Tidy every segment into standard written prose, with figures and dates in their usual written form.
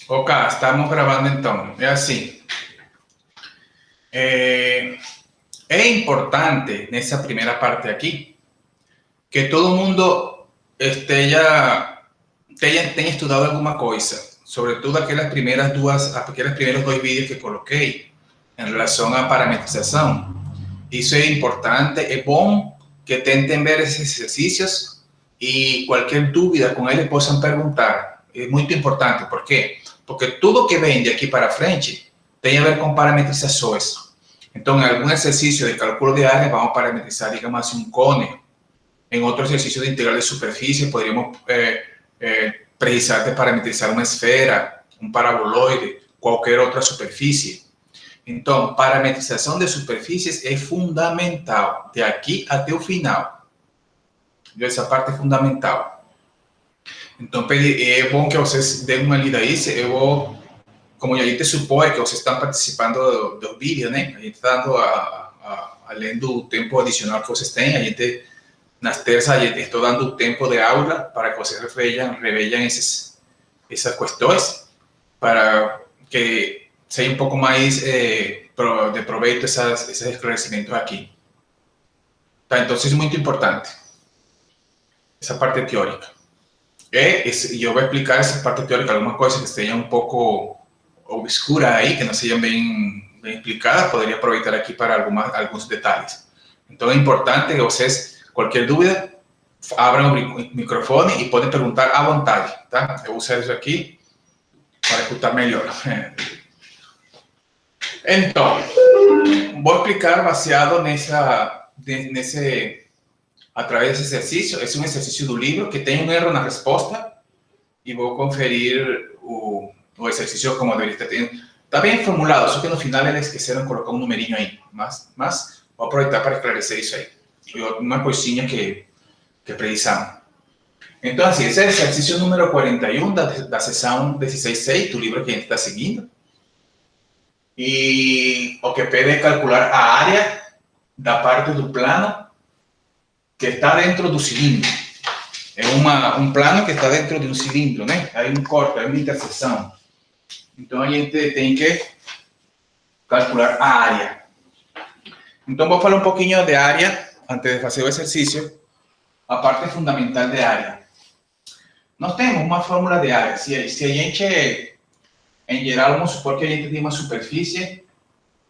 Ok, estamos gravando então. É assim. É importante nessa primeira parte aqui que todo mundo tenha estudado alguma coisa, sobretudo aqueles primeiros dois vídeos que coloquei em relação à parametrização. Isso é importante, é bom que tentem ver esses exercícios e qualquer dúvida com eles possam perguntar. É muito importante, por quê? Porque tudo que vem de aqui para frente tem a ver com parametrizações. Então, em algum exercício de cálculo de área, vamos parametrizar, digamos assim, um cone. Em outro exercício de integral de superfície, poderíamos precisar de parametrizar uma esfera, um paraboloide, qualquer outra superfície. Então, parametrização de superfícies é fundamental, de aqui até o final. Essa parte é fundamental. Então, é bom que vocês deem uma lida aí. Eu vou, como a gente supõe que vocês estão participando do vídeo, né? A gente está dando, além do tempo adicional que vocês têm, a gente, nas terças, a gente está dando o tempo de aula para que vocês revejam essas questões, para que seja um pouco mais de proveito esses esclarecimentos aqui. Tá? Então, isso é muito importante, essa parte teórica. E eu vou explicar essa parte teórica, alguma coisa que esteja um pouco obscura aí, que não seja bem explicada, poderia aproveitar aqui para alguns detalhes. Então, é importante que vocês, qualquer dúvida, abram o microfone e podem perguntar à vontade, tá? Eu vou usar isso aqui para escutar melhor. Então, vou explicar baseado através desse exercício. Esse é um exercício do livro que tem um erro na resposta e vou conferir o exercício como deveria ter. Está bem formulado, só que no final eles esqueceram colocar um numerinho aí, mas vou aproveitar para esclarecer isso aí. E uma coisinha que precisamos. Então, assim, esse é o exercício número 41 da sessão 16.6 do livro que a gente está seguindo. E o que pede é calcular a área da parte do plano que está dentro do cilindro. É um plano que está dentro de um cilindro, né? Há um corte, há uma interseção. Então, a gente tem que calcular a área. Então, vou falar um pouquinho de área antes de fazer o exercício. A parte fundamental de área. Nós temos uma fórmula de área. Se a gente, em geral, vamos supor que a gente tem uma superfície,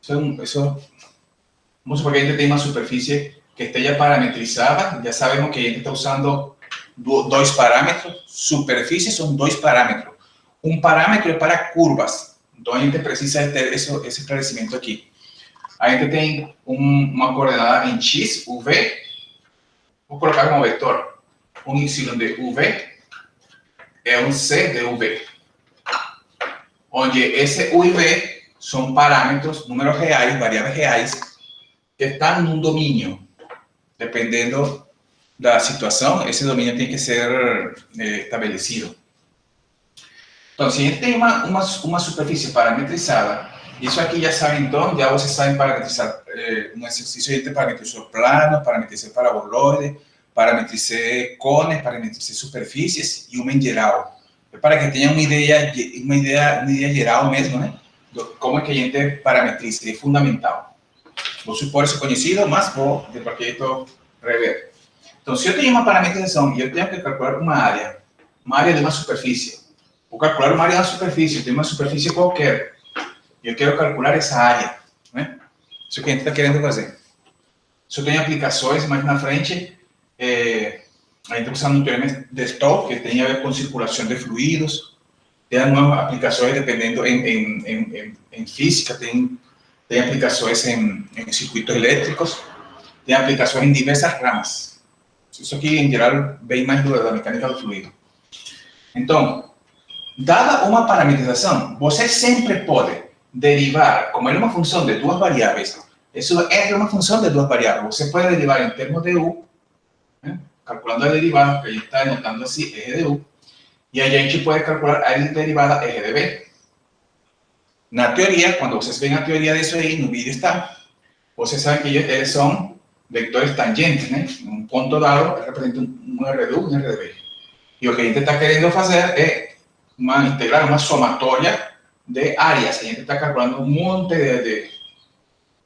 vamos supor que a gente tem uma superfície que esteja parametrizada, já sabemos que a gente está usando dois parâmetros. Superfície são dois parâmetros. Um parâmetro é para curvas, então a gente precisa ter esse esclarecimento aqui. A gente tem uma coordenada em x, uv, vou colocar como vetor, um y de uv é um c de uv, onde esse u e v são parâmetros, números reais, variáveis reais, que estão num domínio. Dependendo da situação, esse domínio tem que ser estabelecido. Então, se a gente tem uma superfície parametrizada, isso aqui já sabe, então, já vocês sabem parametrizar. No exercício a gente parametrizou plano, parametrizei paraboloide, parametrizei cones, parametrizei superfícies e uma em geral. Para que tenham uma ideia geral mesmo, né? De como é que a gente parametriza, é fundamental. Vou supor isso conhecido, mas vou, de qualquer jeito, rever. Então, se eu tenho uma parametrização e eu tenho que calcular uma área de uma superfície, vou calcular uma área de uma superfície, eu tenho uma superfície qualquer, e eu quero calcular essa área, né? Isso que a gente está querendo fazer. Se eu tenho aplicações mais na frente, a gente está usando um teorema de Stokes, que tem a ver com circulação de fluidos, tem algumas aplicações dependendo em física, tem aplicações em circuitos elétricos, tem aplicações em diversas ramas. Isso aqui, em geral, vem mais da mecânica do fluido. Então, dada uma parametrização, você sempre pode derivar, como é uma função de duas variáveis, isso é uma função de duas variáveis, você pode derivar em termos de u, né? Calculando a derivada, que a gente está anotando assim, eje de u, e a gente pode calcular a derivada eje de b. Na teoria, quando vocês veem a teoria disso aí, no vídeo está, vocês sabem que eles são vectores tangentes, né? Um ponto dado representa um R de U e um R de B. E o que a gente está querendo fazer é uma integral, uma somatória de áreas. A gente está calculando un monte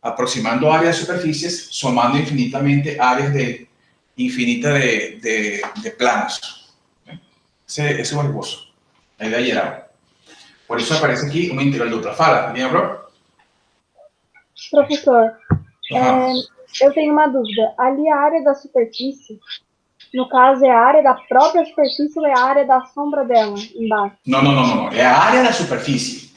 aproximando áreas de superficies, somando infinitamente áreas de planos. Ese es el esbozo, la idea geral. Por isso aparece aqui uma integral dupla. Fala, lembra? Professor, eu tenho uma dúvida. Ali a área da superfície, no caso, é a área da própria superfície ou é a área da sombra dela embaixo? Não. É a área da superfície.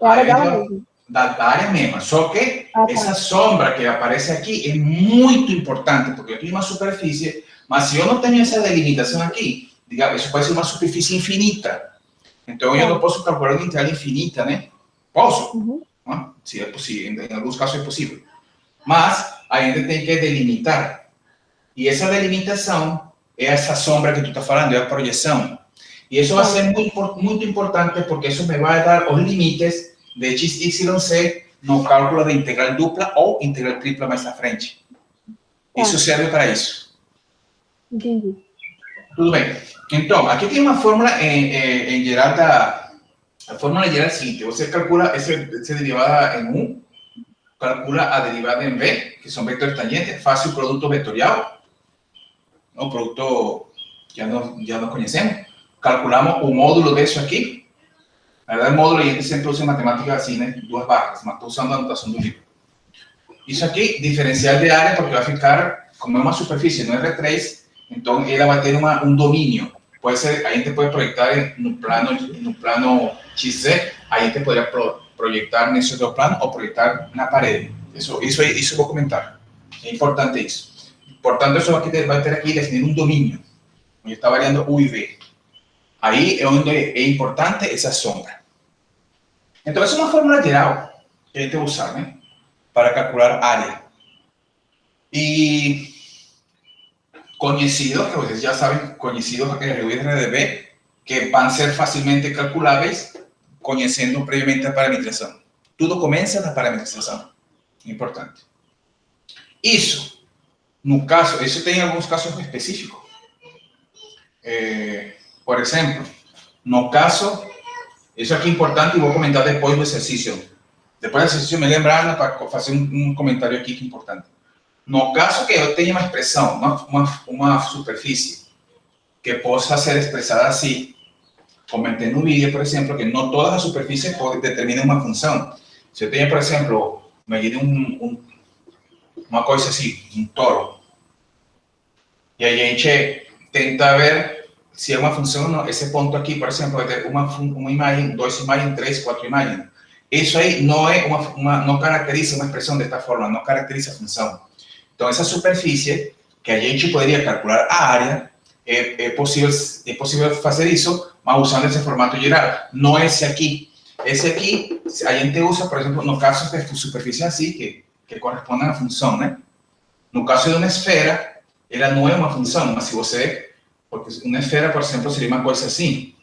É a área dela mesmo. Da área mesma. Só que essa sombra que aparece aqui é muito importante, porque eu tenho uma superfície, mas se eu não tenho essa delimitação aqui, digamos, isso pode ser uma superfície infinita. Então, eu não posso calcular uma integral infinita, né? Posso? Se é possível, em alguns casos é possível. Mas a gente tem que delimitar. E essa delimitação é essa sombra que tu está falando, é a projeção. E isso vai ser muito importante, porque isso me vai dar os limites de x, y, z no cálculo de integral dupla ou integral tripla mais à frente. Isso serve para isso. Entendi. Tudo bem. Então, aqui tem uma fórmula em geral a fórmula geral é a seguinte: você calcula essa derivada em 1, calcula a derivada em b, que são vetores tangentes, faz o produto vetorial, o produto que já nós conhecemos, calculamos o módulo disso aqui. Na verdade, o módulo a gente sempre usa em matemática assim, né? 2 barras, mas estou usando a anotação do livro. Isso aqui, diferencial de área, porque vai ficar, como é uma superfície no R3, então ela vai ter um domínio. Pode ser, a gente pode projetar no plano XZ, a gente poderia projetar nesse outro plano ou projetar na parede. Isso eu vou comentar. É importante isso. Portanto, isso vai ter aqui definir um domínio, onde está variando U e V. Aí é onde é importante essa sombra. Então, essa é uma fórmula geral que a gente vai usar, né? Para calcular área. E conhecidos, que vocês já sabem, conhecidos RU e RDB, que vão ser facilmente calculáveis conhecendo previamente a parametrização. Tudo começa na parametrização. Importante. Isso, no caso, isso tem alguns casos específicos. Por exemplo, no caso, isso aqui é importante e vou comentar depois do exercício. Depois do exercício me lembra, Ana, para fazer um comentário aqui que é importante. No caso que eu tenha uma expressão, uma superfície, que possa ser expressada assim, comentei no vídeo, por exemplo, que não todas as superfícies determinam uma função. Se eu tenho, por exemplo, imagine uma coisa assim, um toro, e a gente tenta ver se é uma função ou não. Esse ponto aqui, por exemplo, vai ter uma imagem, 2 imagens, 3, 4 imagens. Isso aí não é não caracteriza uma expressão desta forma, não caracteriza a função. Então, essa superfície, que a gente poderia calcular a área, é possível fazer isso, mas usando esse formato geral. Não esse aqui. Esse aqui, a gente usa, por exemplo, no caso de superfície assim, que corresponde à função, né? No caso de uma esfera, ela não é uma função, mas se você... Porque uma esfera, por exemplo, seria uma coisa assim.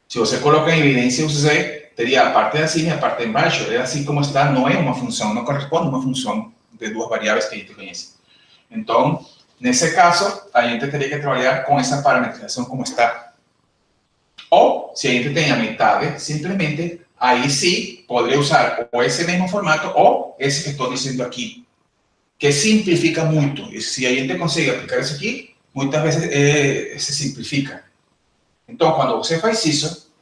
Se você coloca em evidência o Z, teria a parte de cima e a parte de baixo. É assim como está, não é uma função, não corresponde a uma função de 2 variáveis que a gente conhece. Então, nesse caso, a gente teria que trabalhar com essa parametrização como está. Ou, se a gente tem a metade, simplesmente, aí sim, poderia usar ou esse mesmo formato ou esse que estou dizendo aqui, que simplifica muito. E se a gente consegue aplicar isso aqui, muitas vezes se simplifica. Então, quando você faz isso,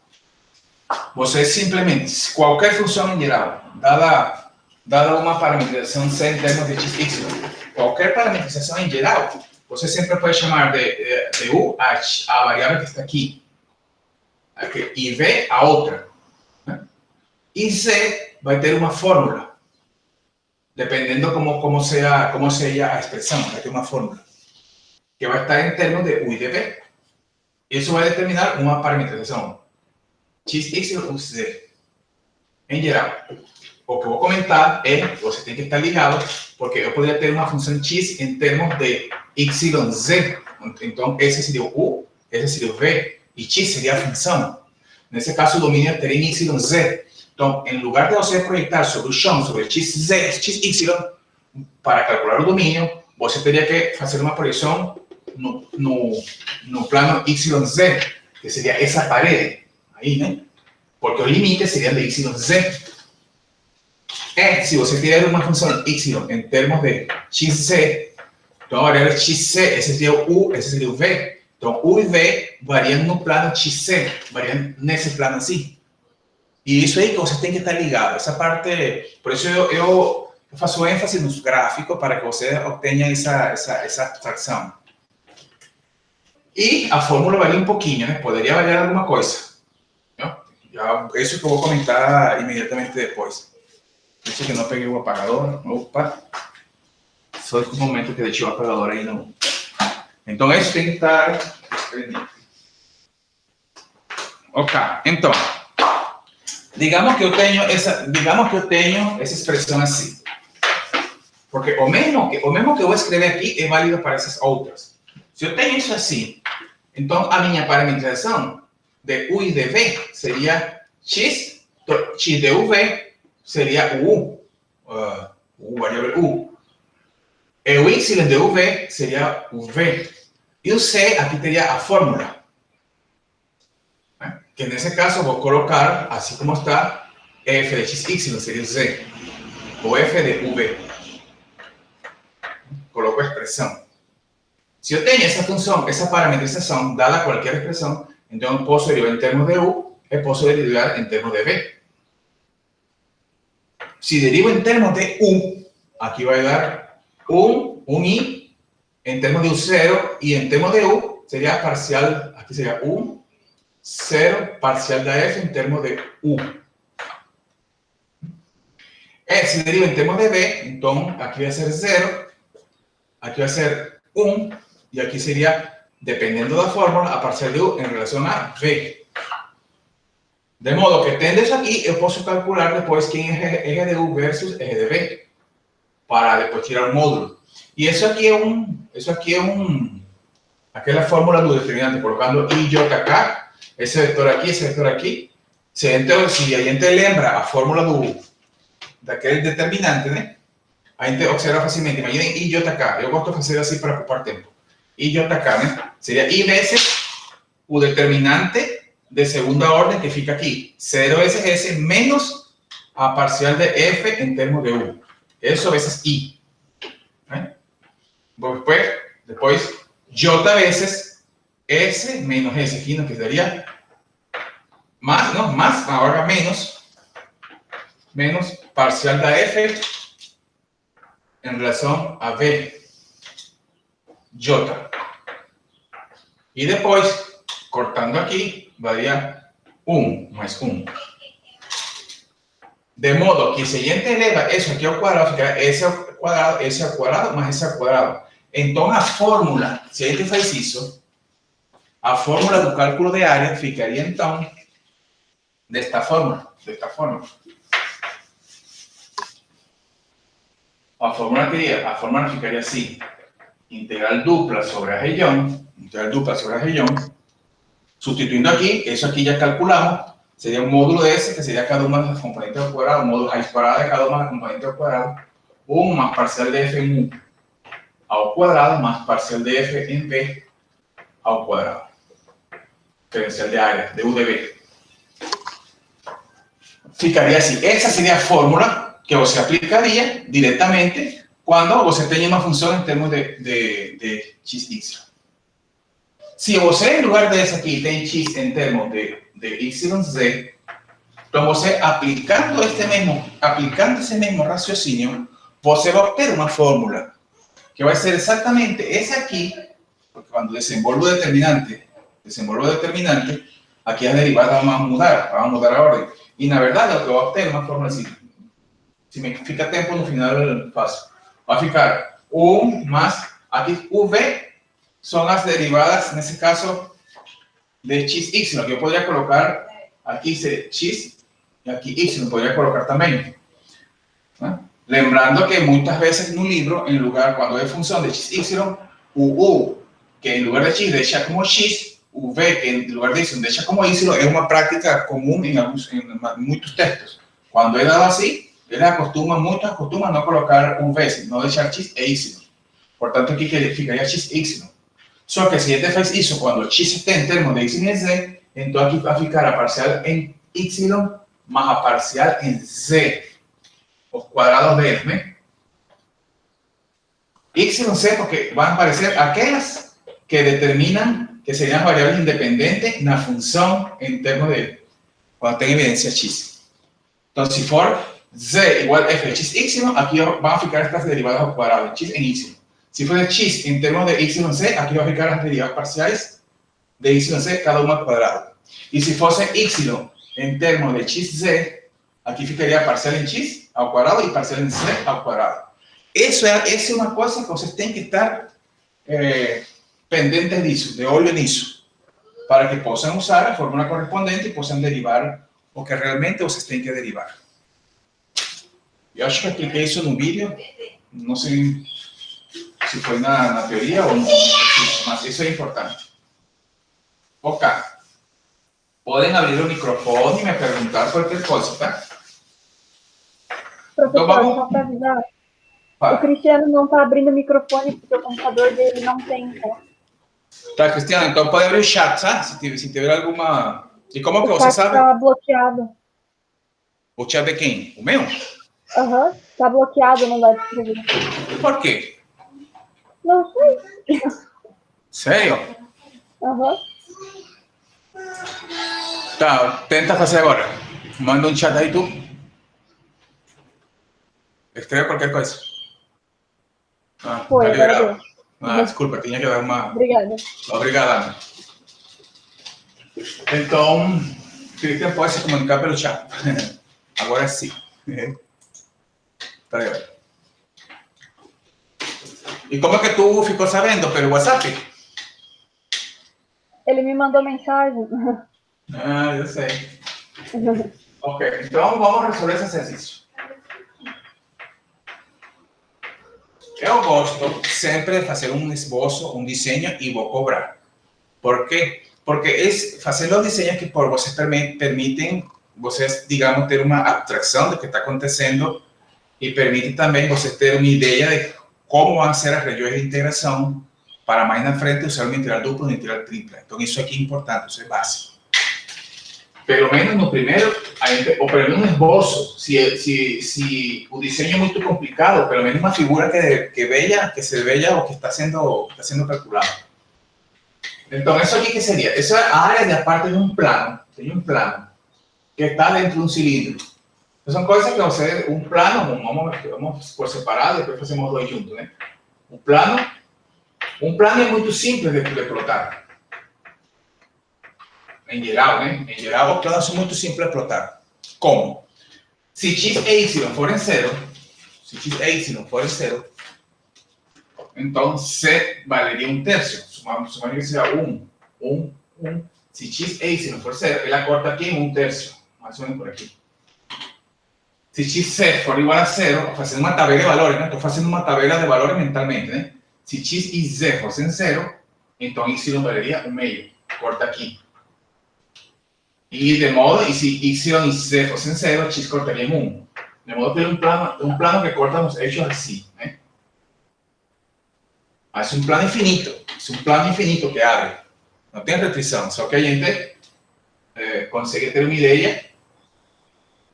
você simplesmente, qualquer função em geral, dada uma parametrização C em termos de x, y, qualquer parametrização em geral, você sempre pode chamar de U a variável que está aqui, e V a outra. Né? E Z vai ter uma fórmula, dependendo como seja a expressão, vai ter uma fórmula, que vai estar em termos de U e de V. Isso vai determinar uma parametrização, x, y, z, em geral. O que eu vou comentar é, você tem que estar ligado, porque eu poderia ter uma função x em termos de y, z. Então, esse seria o u, esse seria o v, e x seria a função. Nesse caso, o domínio teria em y, z. Então, em lugar de você projetar sobre o chão, sobre x, z, x, y, para calcular o domínio, você teria que fazer uma projeção no plano y, z, que seria essa parede. Aí, né? Porque o limite seria de YZ. Se você tiver uma função Y em termos de XZ, então a variável XZ, esse seria o U, esse seria o V. Então, U e V variam no plano XZ, variam nesse plano assim. E isso aí que você tem que estar ligado. Essa parte, por isso eu faço ênfase nos gráficos para que você obtenha essa abstração. E a fórmula varia um pouquinho, né? Poderia variar alguma coisa. Isso que eu vou comentar imediatamente depois. Isso que não peguei o apagador. Opa! Só que o momento que deixei o apagador aí não. Então, isso tem que estar. Ok, então. Digamos que eu tenho essa expressão assim. Porque o mesmo que eu vou escrever aqui é válido para essas outras. Se eu tenho isso assim, então a minha parametrização de U e de V seria X de UV seria o U, variável U. E o Y de UV seria o V. E o C, aqui teria a fórmula. Que nesse caso eu vou colocar, assim como está, F de XY seria o Z. O F de UV. Coloco a expressão. Se eu tenho essa função, essa parametrização, dada qualquer expressão, então eu posso derivar em termos de U e posso derivar em termos de V. Si derivo en términos de U, aquí va a dar un I en términos de U0 y en términos de U sería parcial, aquí sería U0 parcial de F en términos de U. Si derivo en términos de V, entonces aquí va a ser 0, aquí va a ser 1 y aquí sería, dependiendo de la fórmula, a parcial de U en relación a V. De modo que tendo isso aqui, eu posso calcular depois quem é eje de U versus eje de V, para depois tirar o módulo. E isso aqui é aquela fórmula do determinante, colocando IJK, esse vetor aqui. Se a gente lembra a fórmula daquele determinante, né? A gente observa facilmente. Imaginem IJK, eu gosto de fazer assim para poupar tempo. IJK, né? Seria I vezes o determinante de segunda orden que fica aquí, 0SS menos a parcial de F en términos de U. Eso veces I. Después, J veces S menos S, aquí nos quedaría más, ¿no? Más, ahora menos parcial de F en relación a V, J. Y después, cortando aquí, varía 1 más 1. De modo que si a gente eleva isso aqui ao quadrado, fica S ao quadrado mais S ao quadrado. Então, a fórmula, se a gente faz isso, a fórmula do cálculo de área ficaria, então, desta forma. A fórmula ficaria assim. Integral dupla sobre a região, sustituindo aquí, eso aquí ya calculamos, sería un módulo de S, que sería cada una de las componentes al cuadrado, un módulo raíz cuadrada de cada una de las componentes al cuadrado, 1 más parcial de F en U al cuadrado más parcial de F en V al cuadrado. Diferencial de área, de U de V. Ficaría así. Esa sería la fórmula que você aplicaría directamente cuando você tenha una función en términos de XY. Si você, en lugar de essa aqui, tem X en términos de YZ, então você, aplicando esse mesmo raciocínio, você vai obter uma fórmula que vai ser exatamente essa aqui, porque quando desenvolvo o determinante, aqui as derivadas vão mudar a ordem. E, na verdade, eu vou obter uma fórmula assim. Se me fica tempo, no final eu faço. Vai ficar 1 mais, aqui, UV, son las derivadas, nesse caso, de XY, que eu poderia colocar aqui X e aqui Y, poderia colocar também. Lembrando que muitas vezes no livro, em lugar, quando é função de XY, o U, que em lugar de X deixa como X, o V, que em lugar de Y deixa como Y, é uma prática comum em muitos textos. Quando é dado assim, eles acostumam a não colocar um V, não deixar X e Y. Portanto, aqui ficaria XY. Só que si este faz isso quando X está em termos de X e Z, Entonces aquí va a ficar a parcial en y más a parcial en z, os cuadrados de eles, né? Y z porque van a aparecer aquellas que determinan que serían variables independientes en la función en términos de cuando tenga evidencia x. Entonces, si for z igual a f de x, aquí van a ficar estas derivadas al cuadrado, x en y. Si fuera x en términos de z, aquí va a ficar las derivadas parciales de z, cada una al cuadrado. Y si fuese y en términos de xz, aquí ficaría parcial en x al cuadrado y parcial en z al cuadrado. Essa é uma coisa que vocês têm que estar pendentes disso, de olho nisso, para que possam usar a fórmula correspondente e possam derivar o que realmente vocês têm que derivar. Eu acho que apliquei isso no vídeo, não sei se foi na teoria ou não, mas isso é importante. Ok. Podem abrir o microfone e me perguntar qualquer coisa, tá? Professor, Então vamos... só para avisar, o Cristiano não está abrindo o microfone porque o computador dele não tem. Tá, Cristiano, então pode abrir o chat, tá? Se tiver alguma... E como que você sabe? Está bloqueado. O chat de quem? O meu? Aham, está bloqueado, não dá para escrever. Por quê? Não sei. Sério? Aham. Tá, tenta fazer agora. Manda um chat aí, tu. Escreve qualquer coisa. Ah, Foi, tá liberado. agora Ah, desculpa, tinha que dar uma... Obrigada. Obrigado. Então, Cristian pode se comunicar pelo chat. Agora sim. Tá legal. E como é que tu ficou sabendo? Pelo WhatsApp? Ele me mandou mensagem. Ah, eu sei. Ok, então vamos resolver esse exercício. Eu gosto sempre de fazer um esboço, um desenho e vou cobrar. Por quê? Porque é fazer os desenhos que por vocês permitem vocês, digamos, ter uma abstração do que está acontecendo e permite também vocês ter uma ideia de como vão ser as regiões de integração para mais na frente usar uma integral dupla ou integral tripla. Então, isso aqui é importante, isso é básico. Pelo menos no primeiro, ou pelo menos um esboço, se o desenho é muito complicado, pelo menos uma figura que se veja o que está sendo calculado. Então, isso aqui que seria? Essa é a área de parte de um plano, tem um plano, que está dentro de um cilindro. Então, são coisas que você, um plano, vamos por separado, depois fazemos dois juntos, né? Um plano é muito simples de plotar. Em geral, né? Em geral, os planos são muito simples de plotar. Como? Se x e y forem zero, então c valeria um terço. Sumamos que seja 1. Se x e y for zero, ela corta aqui em um terço. Mais ou menos por aqui. Se xc for igual a zero, fazendo uma tabela de valores, né? Estou fazendo uma tabela de valores mentalmente, né? Se x e z fossem zero, então y valeria 1 meio. Corta aqui. E de modo, e se y e z fossem zero, x cortaria em 1. De modo que é um plano que corta os eixos assim, né? Mas é um plano infinito que abre. Não tem restrição, só que a gente consegue ter uma ideia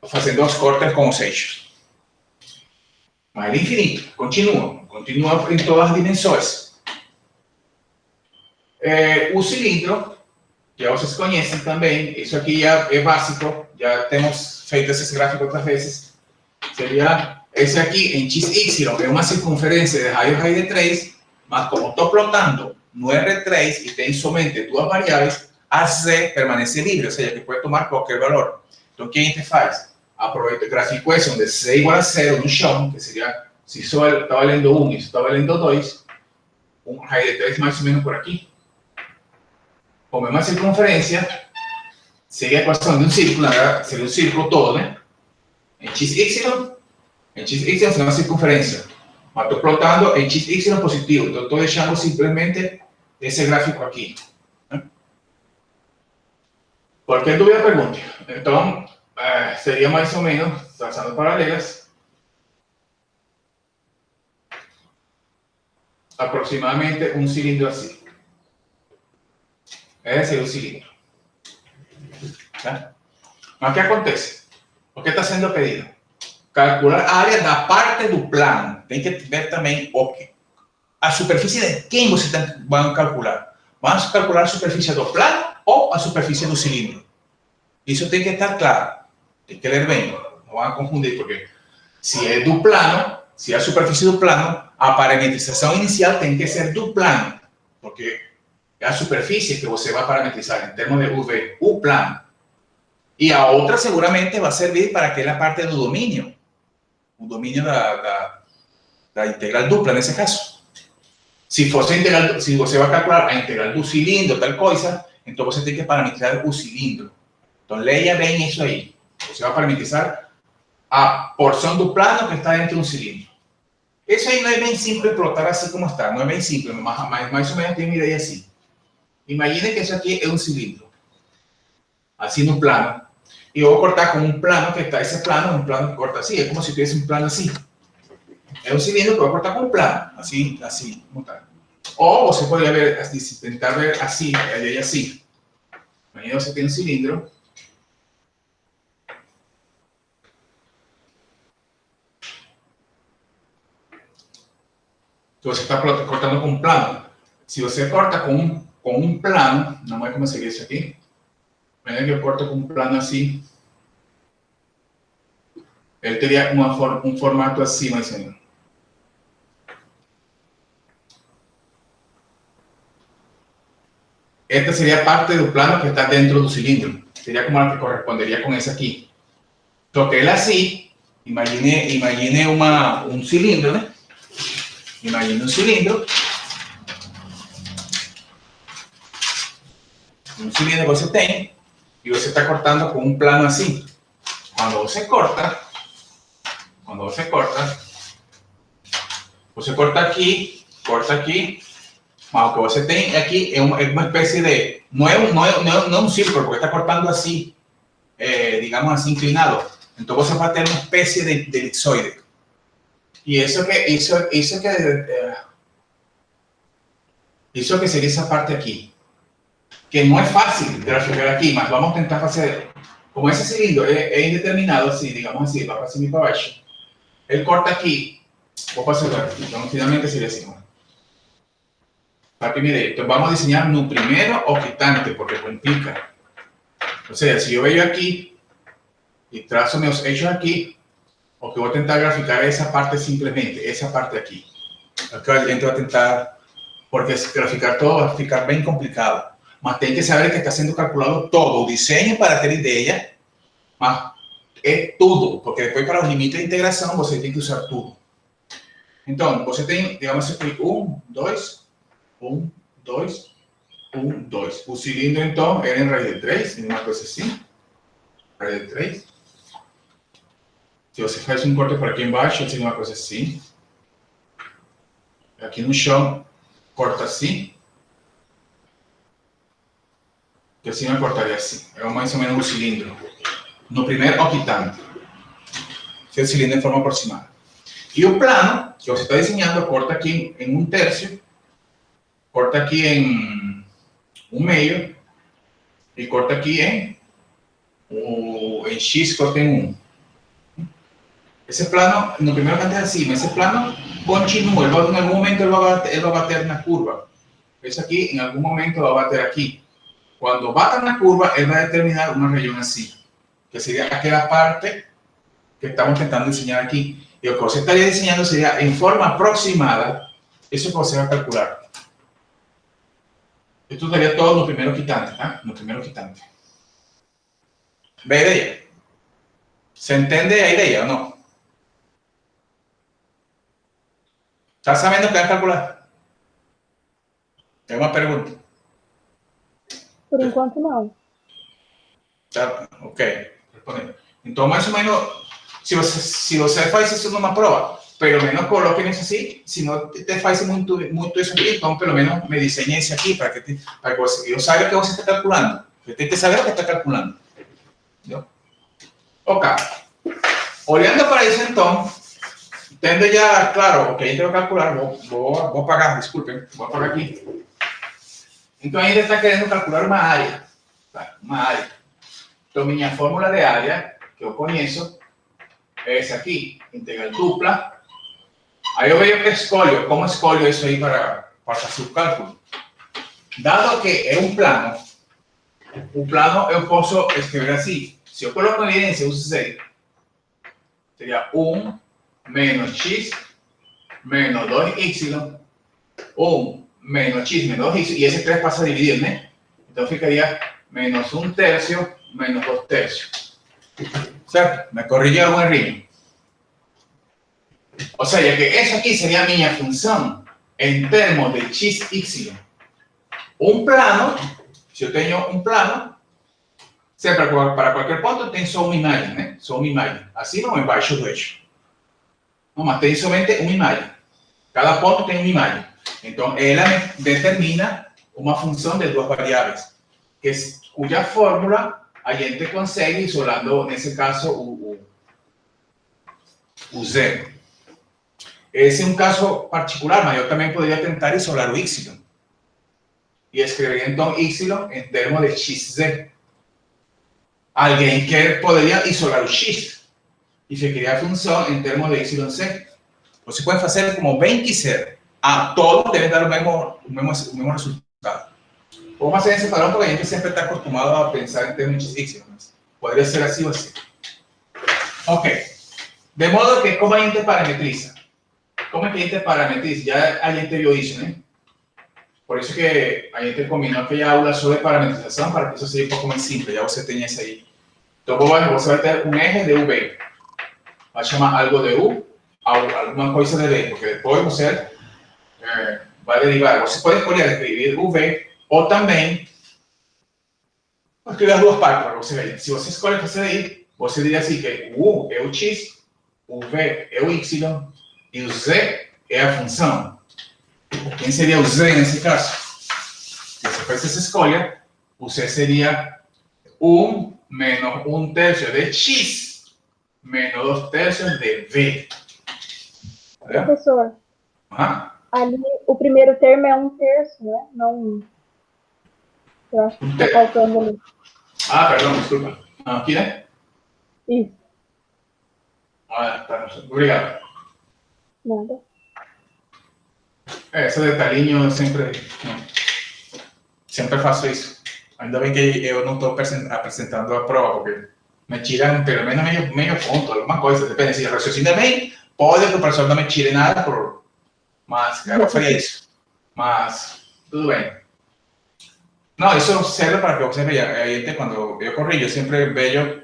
fazendo os cortes com os eixos. Mas é infinito, continua em todas as dimensões. O cilindro, que vocês conhecem também, isso aqui já é básico, já temos feito esses gráficos outras vezes, seria esse aqui em XY, é uma circunferência de raiz de 3, mas como estou plotando no R3 e tem somente duas variáveis, a Z permanece livre, ou seja, que pode tomar qualquer valor. Então, o que a gente faz? Aproveita o gráfico esse, onde Z igual a 0 no chão, que seria, se isso está valendo 1 e isso está valendo 2, um raiz de 3 mais ou menos por aqui. Como é uma circunferência, seria a equação de um círculo, na verdade, seria um círculo todo, né? Em XY é uma circunferência, mas estou plotando em XY positivo, então estou deixando simplesmente esse gráfico aqui. Né? Qualquer dúvida, pergunte. Então, seria mais ou menos, traçando paralelas, aproximadamente um cilindro assim. Esse é o cilindro. Tá? Mas o que acontece? O que está sendo pedido? Calcular a área da parte do plano. Tem que ver também a superfície de quem você vai calcular. Vamos calcular a superfície do plano ou a superfície do cilindro? Isso tem que estar claro. Tem que ler bem. Não vão confundir, porque se é do plano, se é a superfície do plano, a parametrização inicial tem que ser do plano, porque é a superfície que você vai parametrizar em termos de UV, o plano. E a outra seguramente vai servir para aquela parte do domínio, o domínio da integral dupla, nesse caso. Se fosse integral, se você vai calcular a integral do cilindro, tal coisa, então você tem que parametrizar o cilindro. Então, leia bem isso aí. Você vai parametrizar a porção do plano que está dentro de um cilindro. Isso aí não é bem simples plotar assim como está, não é bem simples, mas mais ou menos tem uma ideia assim. Imagine que isso aqui é um cilindro, assim no plano. E eu vou cortar com um plano que está, esse plano, um plano que corta assim, é como se tivesse um plano assim. É um cilindro que eu vou cortar com um plano, assim, assim, montar. Ou você poderia ver, tentar ver assim, aí assim. Imagina você tem um cilindro. Que você está cortando com um plano. Se você corta com um plano, não é como seria isso aqui. Imagina que eu corto com um plano assim. Ele teria um formato assim, mais ou menos. Esta seria a parte do plano que está dentro do cilindro. Seria como a que corresponderia com essa aqui. Só que ele assim, imagine um cilindro, né? Imagine um cilindro. Um cilindro que você tem e você está cortando com um plano assim. Quando você corta, você corta aqui, mas o que você tem aqui é uma espécie de, não é um círculo, porque está cortando assim, digamos assim, inclinado. Então você vai ter uma espécie de elipsoide. E isso que seria essa parte aqui, que não é fácil graficar aqui, mas vamos tentar fazer. Como esse cilindro é indeterminado, assim, digamos assim, vai para cima e para baixo. Ele corta aqui, vou passar agora, então finalmente seria assim. Para primeiro, então vamos desenhar no primeiro octante, porque complica. Ou seja, se eu venho aqui e traço meus eixos aqui, o que eu vou tentar graficar é essa parte simplesmente, essa parte aqui. Aqui a gente vai tentar, porque graficar todo vai ficar bem complicado. Mas tem que saber que está sendo calculado todo, o desenho para ter ideia, mas é tudo, porque depois para o limite de integração você tem que usar tudo. Então, você tem, digamos aqui, 1, 2, 1, 2, 1, 2. O cilindro, então, era em raiz de 3, uma coisa assim. Raiz de 3. Se você faz um corte por aqui embaixo, tem uma coisa assim. Aqui no chão, corta assim. Que assim vai cortar assim. É mais ou menos um cilindro. No primeiro octante. Esse é o cilindro em forma aproximada. E o plano, que você está desenhando, corta aqui em 1/3. Corta aqui em 1/2. E corta aqui em X, corta em 1. Esse plano, no primeiro canto é assim, mas esse plano continua. Em algum momento ele vai bater na curva. Esse aqui, em algum momento, vai bater aqui. Quando bata na curva, ele vai determinar uma região assim, que seria aquela parte que estamos tentando desenhar aqui. E o que você estaria desenhando seria, em forma aproximada, isso que você vai calcular. Esto estaría todo no primeiro octante, ¿tá? No primeiro octante. ¿Ve a ideia? ¿Se entende a ideia ou não? ¿Está sabendo o que vai calcular? É uma pergunta. Por enquanto, não. Tá, ok. Respondendo. Então, mais ou menos, se você faz isso numa prova, pelo menos coloque isso assim. Se não te faz muito isso aqui, então, pelo menos me desenhe esse aqui para que eu saiba o que você está calculando. Você tem que saber o que está calculando. Entendeu? Ok. Olhando para isso, então, tendo já claro o que a gente vai calcular, vou apagar, desculpem, vou apagar aqui. Então, a gente está querendo calcular uma área. Tá? Uma área. Então, minha fórmula de área, que eu conheço, é essa aqui, integral dupla. Aí eu vejo que escolho, como escolho isso aí para fazer o cálculo? Dado que é um plano, o plano eu posso escrever assim. Se eu coloco a evidência, uso Z, seria 1 menos x menos 2y, 1 menos x menos 2y, e esse 3 passa a dividir, né? Então ficaria menos 1/3 menos 2/3. Certo? Me corrigiu algum errinho. Ou seja, que essa aqui seria a minha função em termos de x, y. Um plano, se eu tenho um plano, sempre para qualquer ponto tem só uma imagem, né? Só uma imagem, acima ou embaixo do eixo. Não, mas tem somente uma imagem. Cada ponto tem uma imagem. Então, ela determina uma função de duas variáveis, cuja fórmula a gente consegue isolando, nesse caso, o z. Esse é um caso particular, mas eu também poderia tentar isolar o y. E escrever então y em termos de xz. Alguém que poderia isolar o x e ficaria a função em termos de yz. Você pode fazer como bem quiser. Todos devem dar o mesmo resultado. Vou fazer esse padrão porque a gente sempre está acostumado a pensar em termos de x, mas poderia ser assim ou assim. Ok. De modo que, como a gente parametriza? Como é que a gente parametriza? Já a gente viu isso, né? Por isso que a gente combinou aquela aula sobre parametrização, para que isso seja um pouco mais simples, já você tem isso aí. Então, você vai ter um eje de UV. Vai chamar algo de U, alguma coisa de V, porque depois você vai derivar. Você pode escolher escrever UV, ou também escrever as duas partes, para você ver. Se você escolhe fazer aí, você diria assim que o U é o X, o V é o Y, e o Z é a função. Quem seria o Z nesse caso? Se você faz essa escolha, o Z seria 1 menos 1/3 de X menos 2/3 de V. Professor, ali o primeiro termo é 1/3, né? Não. Eu acho que está faltando ali. Perdão, desculpa. Aqui, né? Isso. Tá. Obrigado. Nada. Esse detalhinho eu sempre faço isso. Ainda bem que eu não estou apresentando a prova, porque me tiram pelo menos meio ponto, alguma coisa. Depende, se raciocina bem, pode que o professor não me tire nada, mas eu faria isso. Mas, tudo bem. Não, isso serve para que você veja. Quando eu corrijo, eu sempre vejo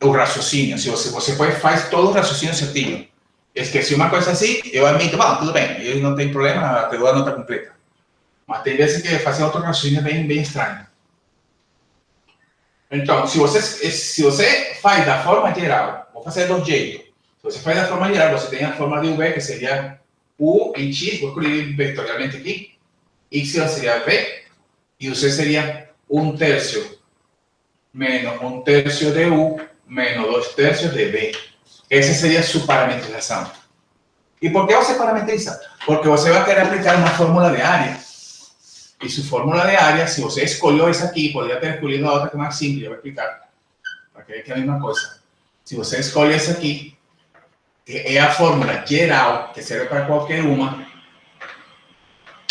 o raciocínio. Se você faz todo o raciocínio certinho. Esqueci uma coisa assim, eu admito, bom, tudo bem, eu não tenho problema, te dou a nota completa. Mas tem vezes que fazer outro raciocínio bem estranho. Então, se você faz da forma geral, vou fazer de dois jeitos. Se você faz da forma geral, você tem a forma de V, que seria U em X, vou escrever vetorialmente aqui, Y seria V, e o Z seria 1/3 menos 1/3 de U menos 2/3 de V. Essa seria a sua parametrização. E por que você parametriza? Porque você vai querer aplicar uma fórmula de área. E sua fórmula de área, se você escolheu essa aqui, poderia ter escolhido a outra que é mais simples, eu vou explicar. Para que é a mesma coisa. Se você escolhe essa aqui, que é a fórmula geral, que serve para qualquer uma,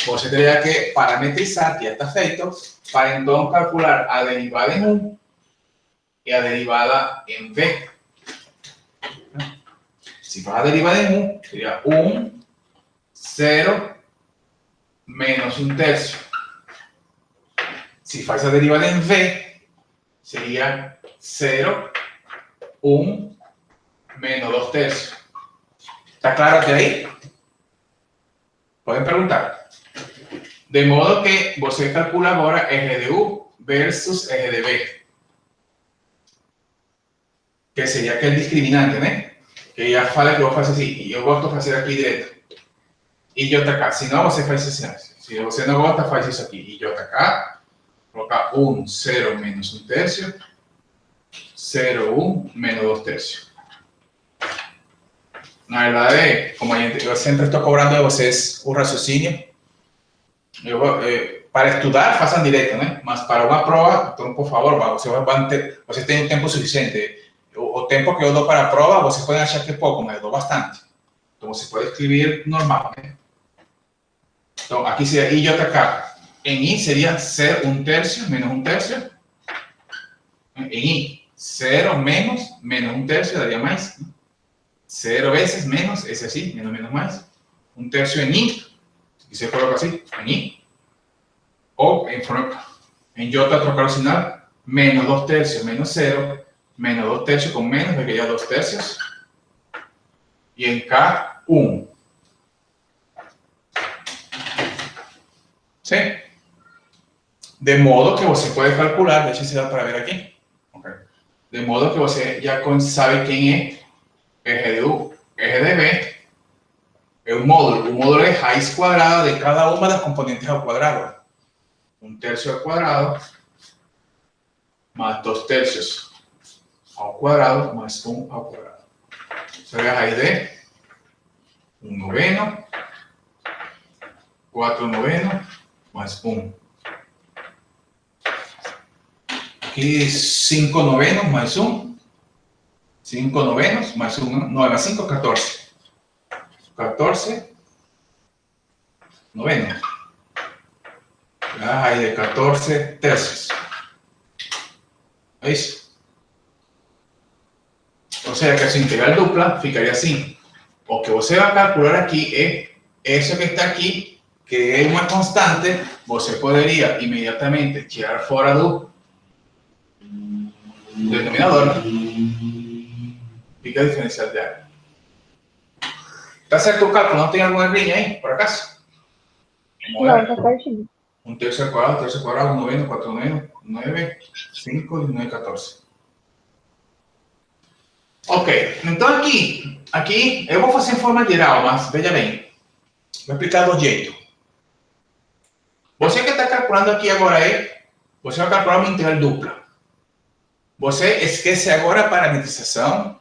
você teria que parametrizar, que já está feito, para então calcular a derivada em U e a derivada em V. Si faz a derivada em U, seria 1, 0, menos 1/3. Si faz a derivada em V, seria 0, 1, menos 2/3. ¿Está claro até aí? Podem perguntar. De modo que você calcula agora eje de U versus eje de V. Que seria aquele discriminante, né? Que já fala que eu faço assim, e eu gosto de fazer aqui direto. E JK, se não, você faz assim. Se você não gosta, faz isso aqui. E JK, colocar 1, 0, menos 1/3, 0, 1, menos 2/3. Na verdade, como eu sempre estou cobrando de vocês o raciocínio, para estudar, façam direto, né? Mas para uma prova, então, por favor, você tem um tempo suficiente. O tempo que eu dou para a prova, vocês podem achar que é pouco, mas eu dou bastante. Então, você pode escrever normal, né? Então, aqui seria IJK. Em I seria 0, 1/3, menos 1/3. Em I, 0 menos 1/3 daria mais. 0 vezes menos, esse assim, menos mais. 1/3 em I, e você coloca assim, em I. Ou em J, trocar o sinal, menos 2/3 menos 0, menos 2/3 com menos, porque já 2/3. E em K, 1. Sim? De modo que você pode calcular, deixa eu dar para ver aqui. Okay. De modo que você já sabe quem é eje de U, eje de B, é o módulo. O módulo é raiz quadrada de cada uma das componentes ao quadrado. 1/3 ao quadrado, más 2/3 ao quadrado, más 1 ao quadrado. Sería a raiz de 1/9, 4/9, más 1. Aquí 5/9 más 1. 5/9 más 1. 9 más 5, 14. 14 noveno. A raiz de 14/3. ¿Veis? O sea que su integral dupla ficaría assim. O que você vai calcular aqui é isso que está aqui, que é uma constante, você poderia imediatamente tirar fora do denominador. Fica a diferencial de área. Tá certo o cálculo? Não tem alguma linha aí, por acaso? Não, tá certinho. 1/3 ao quadrado, 3 ao quadrado, 9, 4, 9, 9, 5, 9, 14. Ok, então aqui eu vou fazer em forma geral, mas veja bem, vou explicar do jeito. Você que está calculando aqui agora você vai calcular uma integral dupla. Você esquece agora a parametrização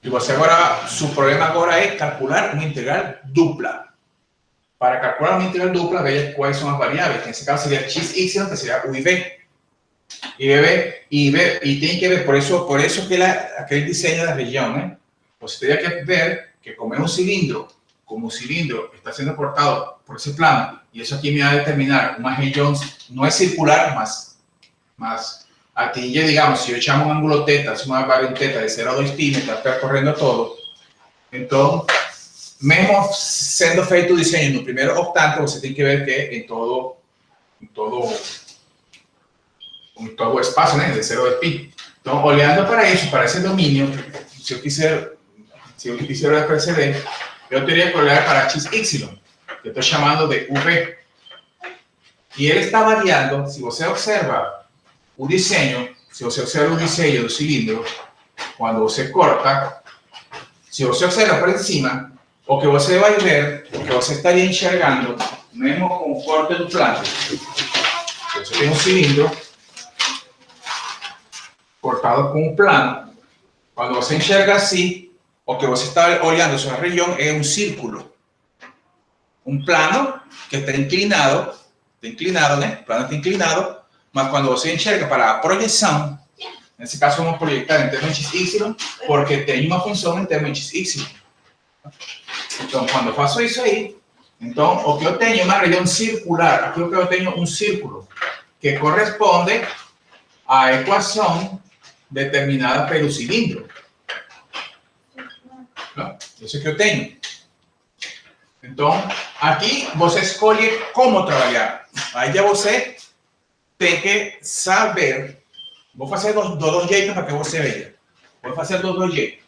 e você agora, seu problema agora é calcular uma integral dupla. Para calcular uma integral dupla, veja quais são as variáveis. Nesse caso seria x, y, que seria u e v. Y tem que ver, por eso que aquele diseño da região, né? Você teria que ver que como é um cilindro, como o cilindro está sendo cortado por esse plano, e isso aqui me vai determinar uma região, não é circular, mas atinge, digamos, se eu chamo um ângulo θ, se uma variante θ de 0 a 2 π, me está percorrendo todo, então, mesmo sendo feito o desenho no primeiro octante, você tem que ver que em todo o espaço, né, de 0 a 2 π. Então, olhando para isso, para esse domínio, se eu quiser perceber, eu teria que olhar para x, y, que eu estou chamando de UV. E ele está variando, se você observa o desenho, do cilindro, quando você corta, se você observa por cima, o que você vai ver, o que você estaria enxergando, mesmo com o corte do plano, se você tem um cilindro cortado com um plano, quando você enxerga assim, o que você está olhando sobre a região é um círculo. Um plano que está inclinado, né? O plano está inclinado, mas quando você enxerga para a projeção, nesse caso vamos projetar em termos de XY, porque tem uma função em termos de XY. Então, quando eu faço isso aí, então o que eu tenho é uma região circular. Aqui o que eu tenho um círculo, que corresponde à equação determinada pelo cilindro. Isso que eu tenho. Então, aqui você escolhe como trabalhar. Aí já você tem que saber. Vou fazer dos dois jeitos para que você veja. Vou fazer dos dois jeitos.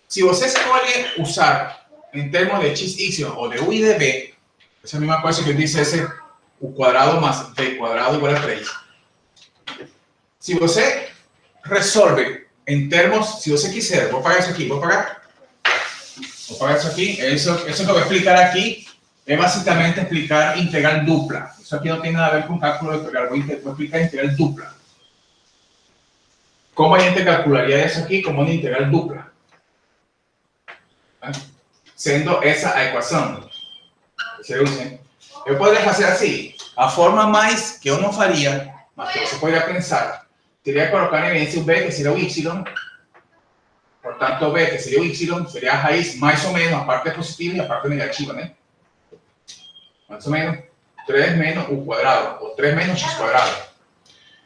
Se você escolhe usar em termos de x, y ou de u e de b, essa é a mesma coisa que eu disse, esse u quadrado mais b quadrado igual a 3. Se você resolve em termos, se você quiser, vou pagar isso aqui, vou pagar isso aqui, isso que eu vou explicar aqui é basicamente explicar integral dupla. Isso aqui não tem nada a ver com cálculo vectorial, vou explicar integral dupla. Como a gente calcularia isso aqui como uma integral dupla? Sendo essa a equação. Eu poderia fazer assim. A forma mais que eu não faria, mas que você poderia pensar, seria colocar em evidência o B, que seria o Y. Portanto, o B, que seria o Y, seria a raiz mais ou menos, a parte positiva e a parte negativa, né? Mais ou menos 3 menos u quadrado, ou 3 menos x quadrado.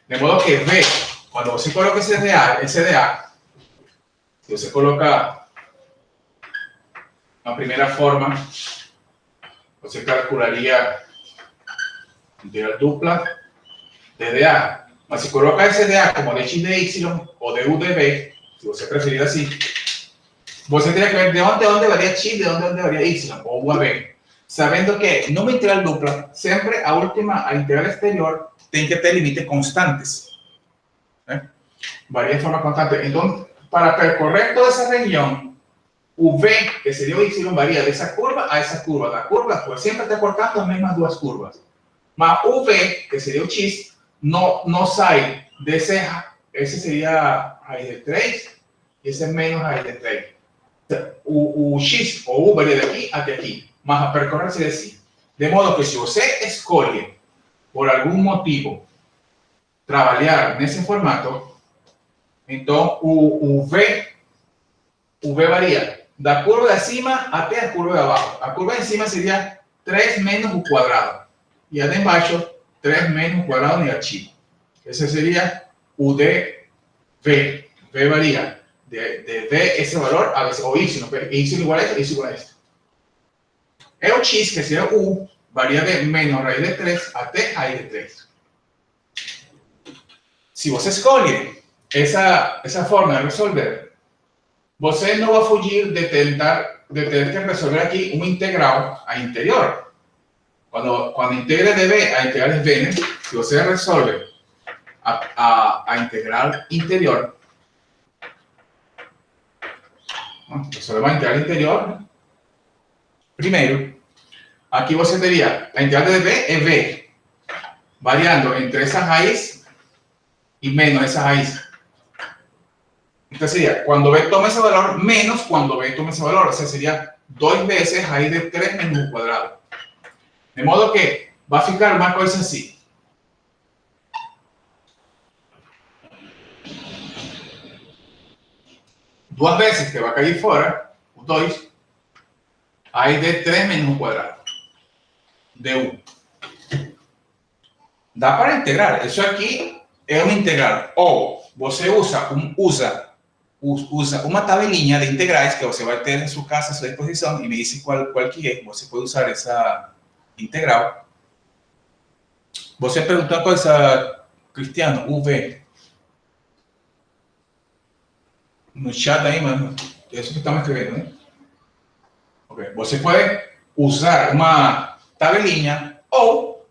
De modo que V, quando você coloca esse DA, se você coloca na primeira forma, você calcularia integral dupla de dA. Mas se coloca esse dA como dx de y ou de u de b, se você preferir assim, você teria que ver de onde varia x, de onde varia y, ou u a b. Sabendo que numa integral dupla, sempre a integral exterior tem que ter limites constantes. ¿Eh? Varia de forma constante. Então, para percorrer toda essa região, o v, que seria o y, varia dessa curva a essa curva. Da curva, pues sempre está cortando as mesmas duas curvas. Mas o v, que seria o x, não sai desse, esse seria raiz de 3, e esse é menos raiz de 3. O x ou u varia daqui até aqui, mas a percorrer seria assim. De modo que se você escolhe, por algum motivo, trabalhar nesse formato, então o v varia da curva de cima até a curva de abaixo. A curva de cima seria 3 menos o quadrado. E a de embaixo, 3 menos o quadrado negativo. Esse seria o de V. V varia de V, esse valor, a veces, o Y. Y igual a esto, Y igual a esto. E o X, que seria U, varia de menos raiz de 3 até raiz de 3. Se você escolhe essa forma de resolver, você não vai fugir de ter que resolver aqui uma integral a interior. Quando integra de B a integral de V, né? Se você resolve a integral interior, resolve a integral interior, primeiro, aqui você teria a integral de B é V, variando entre essa raiz e menos essa raiz. Então seria, quando B toma esse valor, menos quando B toma esse valor. Ou seja, seria 2 vezes raiz de 3 menos o quadrado. De modo que vai ficar uma coisa assim. Duas vezes que vai cair fora, o 2, raiz de 3 menos o quadrado. De 1. Dá para integrar. Isso aqui é uma integral. Ou você usa uma tabelinha de integrais que você vai ter em sua casa à sua disposição e me diz qual que é. Você pode usar essa integral. Você perguntou uma coisa, Cristiano, UV. No chat aí, mano. É isso que estamos escrevendo, né? Okay. Você pode usar uma tabelinha ou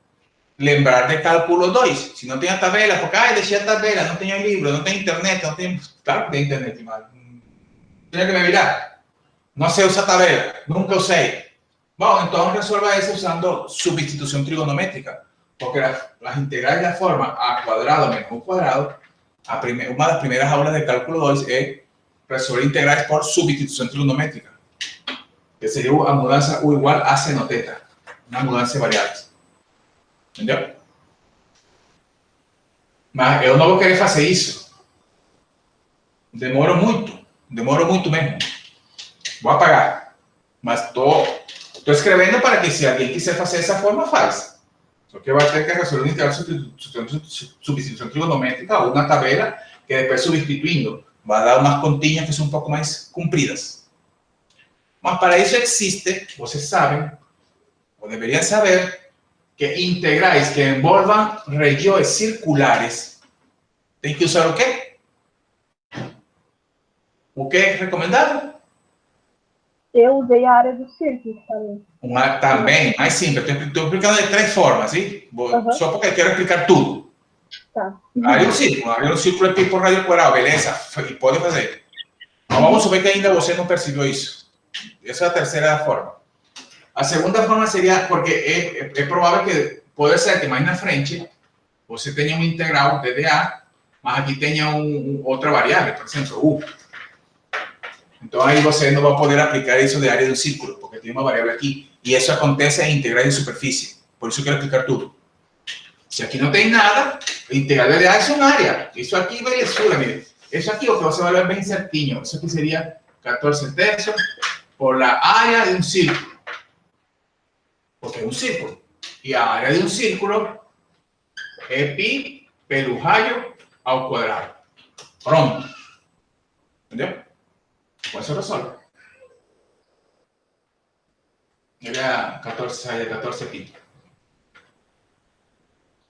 lembrar de cálculo 2. Se não tem a tabela, porque deixei a tabela, não tenho livro, não tenho internet, não tenho... Claro que tem internet, mas tenho que me virar. Não sei usar tabela, nunca usei. Bom, então resolva isso usando substituição trigonométrica, porque as integrais da forma a quadrado menos u quadrado, uma das primeiras aulas de cálculo 2 é resolver integrais por substituição trigonométrica, que seria a mudança U igual a seno θ, uma mudança de variáveis. Entendeu? Mas eu não vou querer fazer isso. Demoro muito mesmo. Vou apagar. Mas estou escrevendo para que se alguém quiser fazer essa forma, faz. Só que vai ter que resolver uma integral substituição trigonométrica ou uma tabela que depois substituindo vai dar umas continhas que são um pouco mais compridas. Mas para isso existe, vocês sabem, ou deveriam saber, que integrais que envolvam regiões circulares tem que usar o quê? O que é recomendado? Eu usei a área do círculo também. Também, mais simples. Estou explicando de 3 formas, sim? Só porque eu quero explicar tudo. Tá. Área do círculo é pi por radio quadrado, beleza? E pode fazer. Mas vamos supor que ainda você não percebeu isso. Essa é a terceira forma. A segunda forma seria, porque é provável que pode ser que mais na frente você tenha uma integral de dA, mas aqui tenha outra variável, por exemplo, U. Então aí você não vai poder aplicar isso de área do círculo, porque tem uma variável aqui. E isso acontece em integrais de superfície. Por isso eu quero explicar tudo. Se aqui não tem nada, a integral de DA é uma área. Isso aqui, belezura, mire. Isso aqui, o que você vai ver bem certinho. Isso aqui seria 14 tercios por la área de um círculo. Porque é um círculo. E a área de um círculo é pi pelo raio ao quadrado. Pronto. Entendeu? Com isso resolve. Ele é 14 pi.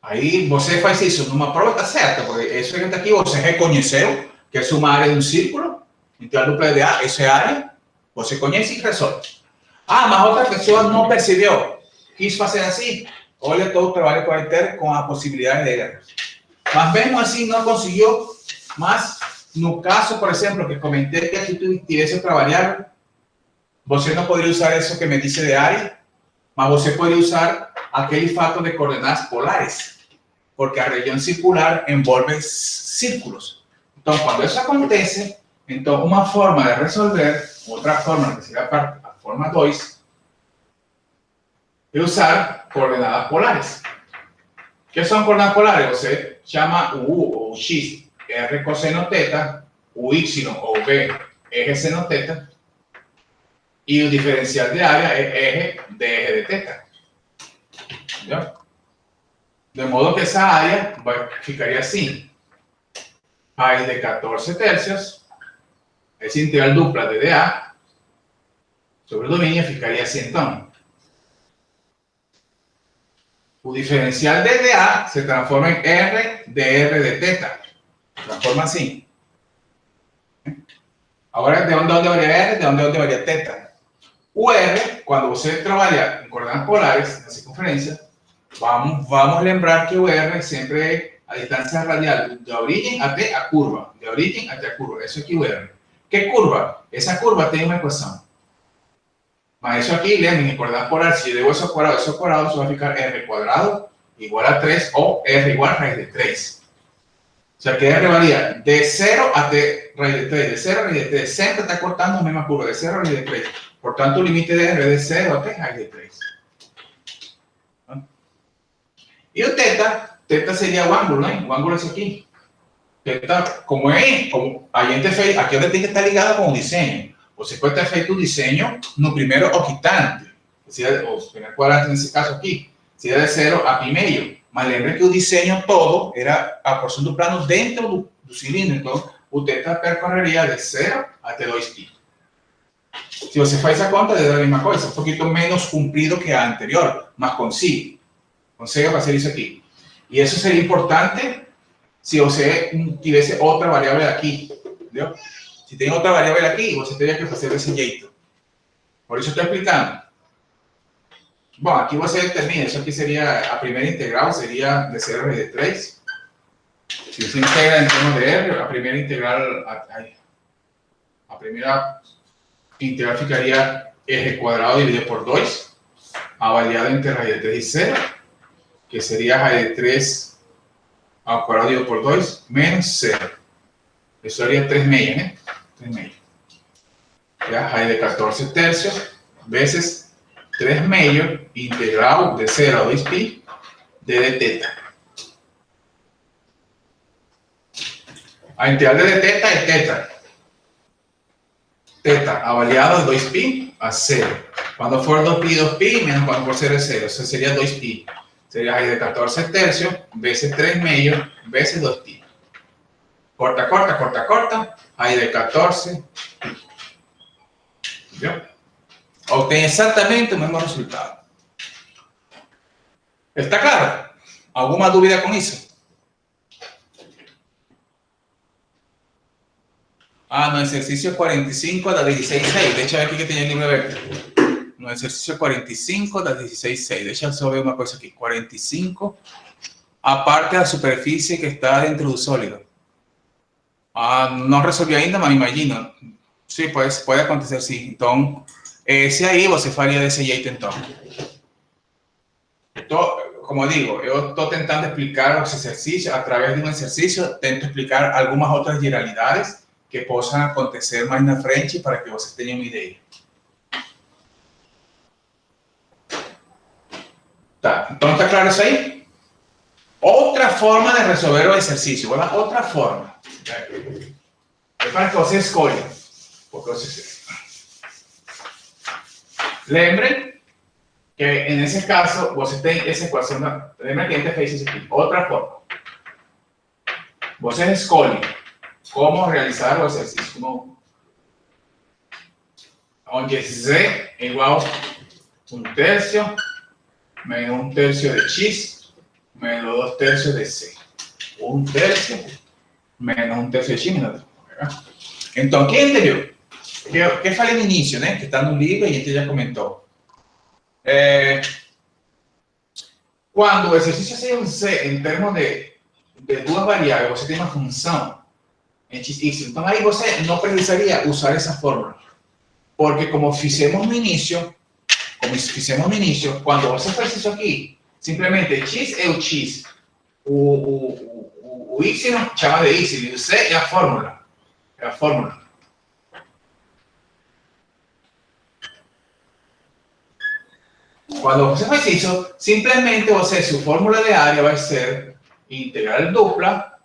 Aí você faz isso numa prova, tá certo, porque isso que está aqui você reconheceu que é uma área de um círculo, então a dupla de A, essa é a área, você conhece e resolve. Ah, mas outra pessoa não percebeu, quis fazer assim, olha todo o trabalho que vai ter com a possibilidade de erros. Mas mesmo assim não conseguiu, mas no caso, por exemplo, que comentei que aqui tu tivesse outra variável, você não poderia usar isso que me disse de área, mas você poderia usar aquele fato de coordenadas polares, porque a região circular envolve círculos. Então, quando isso acontece, então uma forma de resolver, outra forma, que seria a forma 2, é usar coordenadas polares. O que são coordenadas polares? Você chama o U ou o X, R cosseno teta, o Y ou B, eje seno teta, e o diferencial de área é eje de teta. ¿Ya? De modo que esa área ficaría así. Hay de 14 tercios, esa integral dupla de dA sobre el dominio ficaría así entonces. El diferencial de dA se transforma en R de teta. Se transforma así. Ahora, ¿de dónde varía R? ¿De dónde varía teta? UR, cuando usted trabaja en coordenadas polares, en la circunferencia, vamos a lembrar que o R sempre é a distância radial de origem até a curva. De origem até a curva. Isso aqui é o R. Que curva? Essa curva tem uma equação. Mas isso aqui, lembrem, em coordenadas polares, se eu levo isso ao quadrado, isso vai ficar R quadrado igual a 3 ou R igual a raiz de 3. O sea que R varía de 0 até raiz de 3. De 0 a raiz de 3. Sempre está cortando a mesma curva. De 0 a raiz de 3. Portanto, o limite de R é de 0 até raiz de 3. E o teta seria o ângulo, né? O ângulo é esse aqui. Teta, como a gente fez, aqui onde tem que estar ligado com o desenho. Você pode ter feito o desenho no primeiro octante, o primeiro quadrante nesse caso aqui, seria de 0 a pi meio. Mas lembre que o desenho todo era a porção do plano dentro do cilindro. Então, o teta percorreria de 0 até 2π. Se você faz a conta, é a mesma coisa, um pouquinho menos comprido que a anterior, mas consegue fazer isso aqui. E isso seria importante se você tivesse outra variável aqui, entendeu? Se tem outra variável aqui, você teria que fazer desse jeito. Por isso estou explicando. Bom, aqui você determina, isso aqui seria a primeira integral, seria de 0 a raiz de 3. Se você integra em termos de R, a primeira integral ficaria R quadrado dividido por 2, avaliado entre raiz de 3 e 0, que seria raiz de 3 ao quadrado dividido por 2, menos 0. Isso seria 3 meias, né? 3 meias. Já, raiz de 14 tercios, vezes 3 meios, integral de 0 a 2π, de teta. A integral de teta é teta. Teta avaliado de 2π a 0. Quando for 2π, menos quando for 0 é 0. Isso seria 2π. Sería raiz de 14 tercios, veces 3 meios, veces 2π. Corta, corta, corta, corta. Raiz de 14. ¿Vio? Obtém exatamente o mesmo resultado. ¿Está claro? ¿Alguna dúvida con isso? No exercício 45 da 16.6. Deixa eu ver aqui que tem o livro aberto. No exercício 45 da 16.6. Deixa eu só ver uma coisa aqui. 45, a parte da superfície que está dentro do sólido. Não resolvi ainda, mas imagino. Sim, pode acontecer sim. Então, esse aí você faria desse jeito então. Como digo, eu estou tentando explicar os exercícios, através de um exercício, tento explicar algumas outras generalidades que possam acontecer mais na frente para que vocês tenham uma ideia. Tá. Então, está claro isso aí? Outra forma de resolver o exercício. ¿Verdad? Outra forma. É para que você escolha. Porque você... Lembrem que nesse caso você tem essa equação. Lembra que a gente fez isso aqui. Outra forma. Você escolhe como realizar o exercício. Onde Z é igual a 1/3 menos 1/3 de x menos 2/3 de c. 1/3 menos 1/3 de x. Então, quem entendeu? Que falei no início, né? Que está no livro e a gente já comentou. Quando o exercício é um c em termos de duas variáveis, você tem uma função em x, y. Então, aí você não precisaria usar essa fórmula. Porque como fizemos no início, quando você faz isso aqui, simplesmente x é o x, o y chama de y, e o c é a fórmula. É a fórmula. Quando você faz isso, simplesmente sua fórmula de área vai ser integral dupla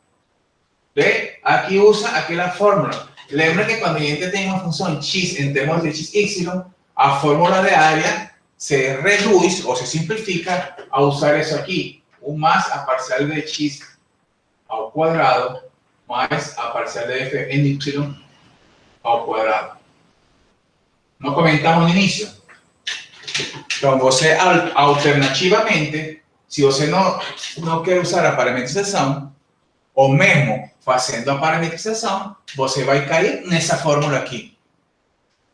de, aqui usa aquela fórmula. Lembra que quando a gente tem uma função x em termos de x, y, a fórmula de área se reduz ou se simplifica a usar isso aqui. 1 mais a parcial de x ao quadrado mais a parcial de f em y ao quadrado. Não comentamos no início. Então, você alternativamente, se você não quer usar a parametrização, ou mesmo fazendo a parametrização, você vai cair nessa fórmula aqui.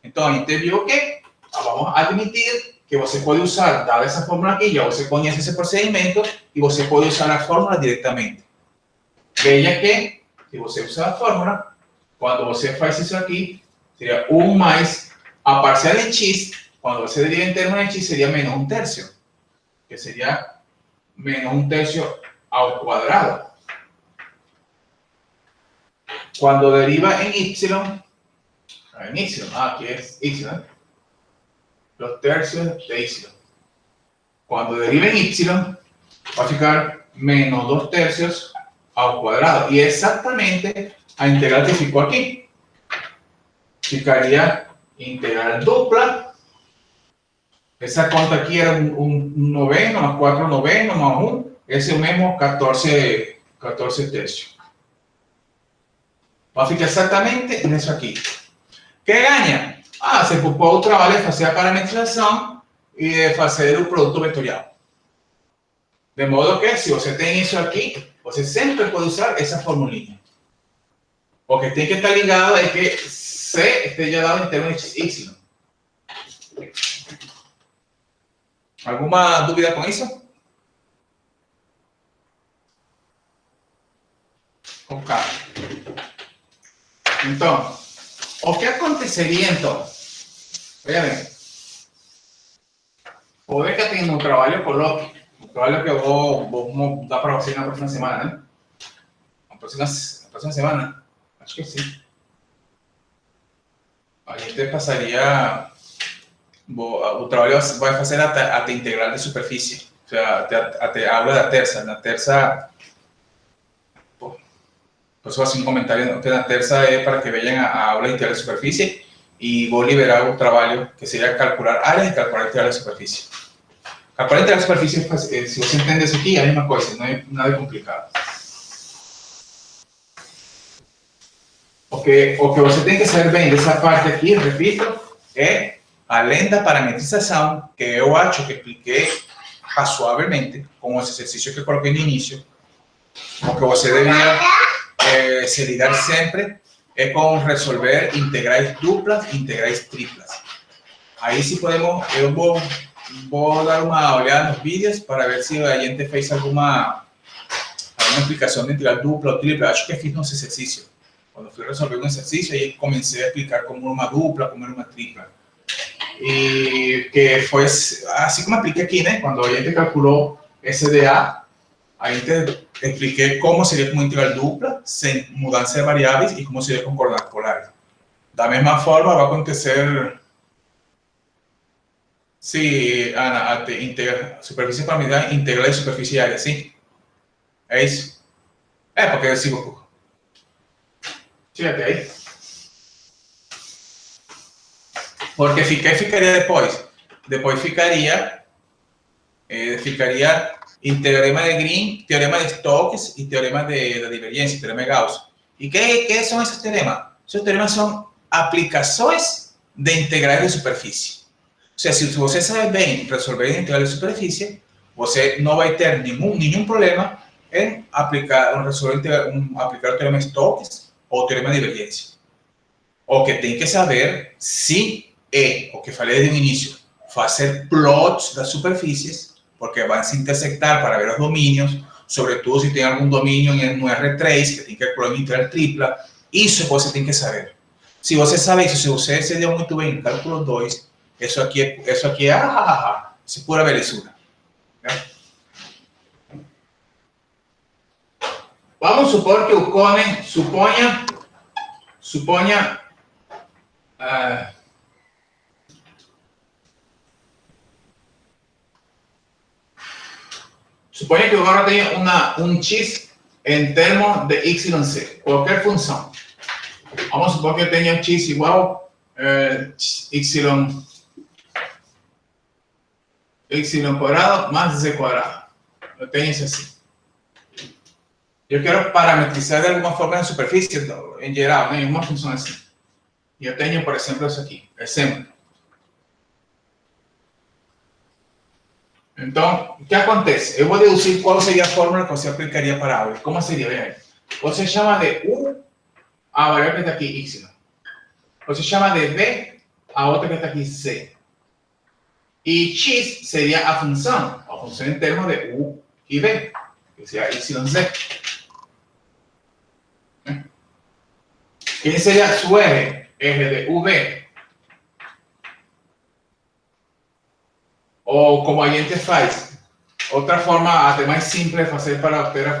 Então, a gente viu que vamos admitir que você pode usar, dada essa fórmula aqui, já você conhece esse procedimento, e você pode usar a fórmula diretamente. Veja que, se você usar a fórmula, quando você faz isso aqui, seria 1 mais a parcial de x, quando você deriva em termos de x, seria menos 1/3, que seria menos 1/3 ao quadrado. Cuando deriva en y, aquí es y, los tercios de y. Cuando deriva en y, va a ficar menos 2/3 al cuadrado. Y exactamente a integral que ficou aquí. Ficaría integral dupla. Esa conta aquí era un noveno, más 4 novenos, más 1. Ese mismo 14 tercios. Vai ficar exatamente nisso aqui. Que ganha? Você pode o trabalho de fazer a parametrização e de fazer o produto vetorial. De modo que, se você tem isso aqui, você sempre pode usar essa formulinha. O que tem que estar ligado é que C esteja dado em termos de x, y. Alguma dúvida com isso? Com calma. Então, o que aconteceria então? Veja bem. Pode que tenha um trabalho, coloque. Um trabalho que eu vou dar para você na próxima semana, né? Na próxima semana? Acho que sim. A gente passaria... O trabalho vai fazer até integral de superfície. Ou seja, até a aula da terça. Na terça... Pessoas assim, comentário que na terça é para que vejam a aula integral de superfície e vou liberar o trabalho que seria calcular área e calcular integral de superfície. Calcular integral de superfície, se você entende isso aqui, é a mesma coisa, não é nada complicado. O que você tem que saber bem dessa parte aqui, repito, é além da parametrização, que eu acho que expliquei razoavelmente com esse exercício que coloquei no início, o que você deveria se lidar sempre é com resolver integrais duplas e integrais triplas. Aí sim podemos, eu vou dar uma olhada nos vídeos para ver se a gente fez alguma explicação de integral dupla ou tripla. Acho que fiz nesse exercício. Quando fui resolver um exercício, aí comecei a explicar como uma dupla, como uma tripla. E que foi assim como apliquei aqui, né? Quando a gente calculou SDA, a gente expliquei como seria com uma integral dupla, sem mudança de variáveis, e como seria com coordenadas polares. Da mesma forma, vai acontecer Sí, Ana, superficie parametrizada integral de superficie área, sim? É isso? É, porque eu sigo. Fíjate aí. Porque ficaria depois? Depois ficaria teorema de Green, teorema de Stokes y teorema de divergencia, teorema de Gauss. ¿Y qué son esos teoremas? Esos teoremas son aplicaciones de integrales de superficie. O sea, si você sabe bem resolver integrales de superficie, você não vai ter nenhum problema em aplicar o teorema de Stokes ou o teorema de divergência. O que tem que saber se o que falei desde o início, fazer plots das superfícies, porque van a se intersectar para ver los dominios, sobre todo si tiene algún dominio en un R3, que tiene que calcular una integral tripla, eso você tem que saber. Si você sabe isso, se você se deu muito bem em cálculo 2, isso aqui é pura belezura. ¿Ya? Vamos supor que o cone suponha suponha que agora tenha um x em termos de yc, qualquer função. Vamos supor que eu tenha um x igual y quadrado mais z quadrado. Eu tenho isso assim. Eu quero parametrizar de alguma forma na superfície, em geral, né, uma função assim. E eu tenho, por exemplo, isso aqui. Exemplo. Então, o que acontece? Eu vou deduzir qual seria a fórmula que você aplicaria para A. Como seria? Veja, você chama de U a variável que está aqui, Y. Você chama de B a outra que está aqui, Z. E X seria a função em termos de U e B, que seria YZ. Quem seria seu eje? Eje de UV. Ou como a gente faz, outra forma até mais simples de fazer para obter a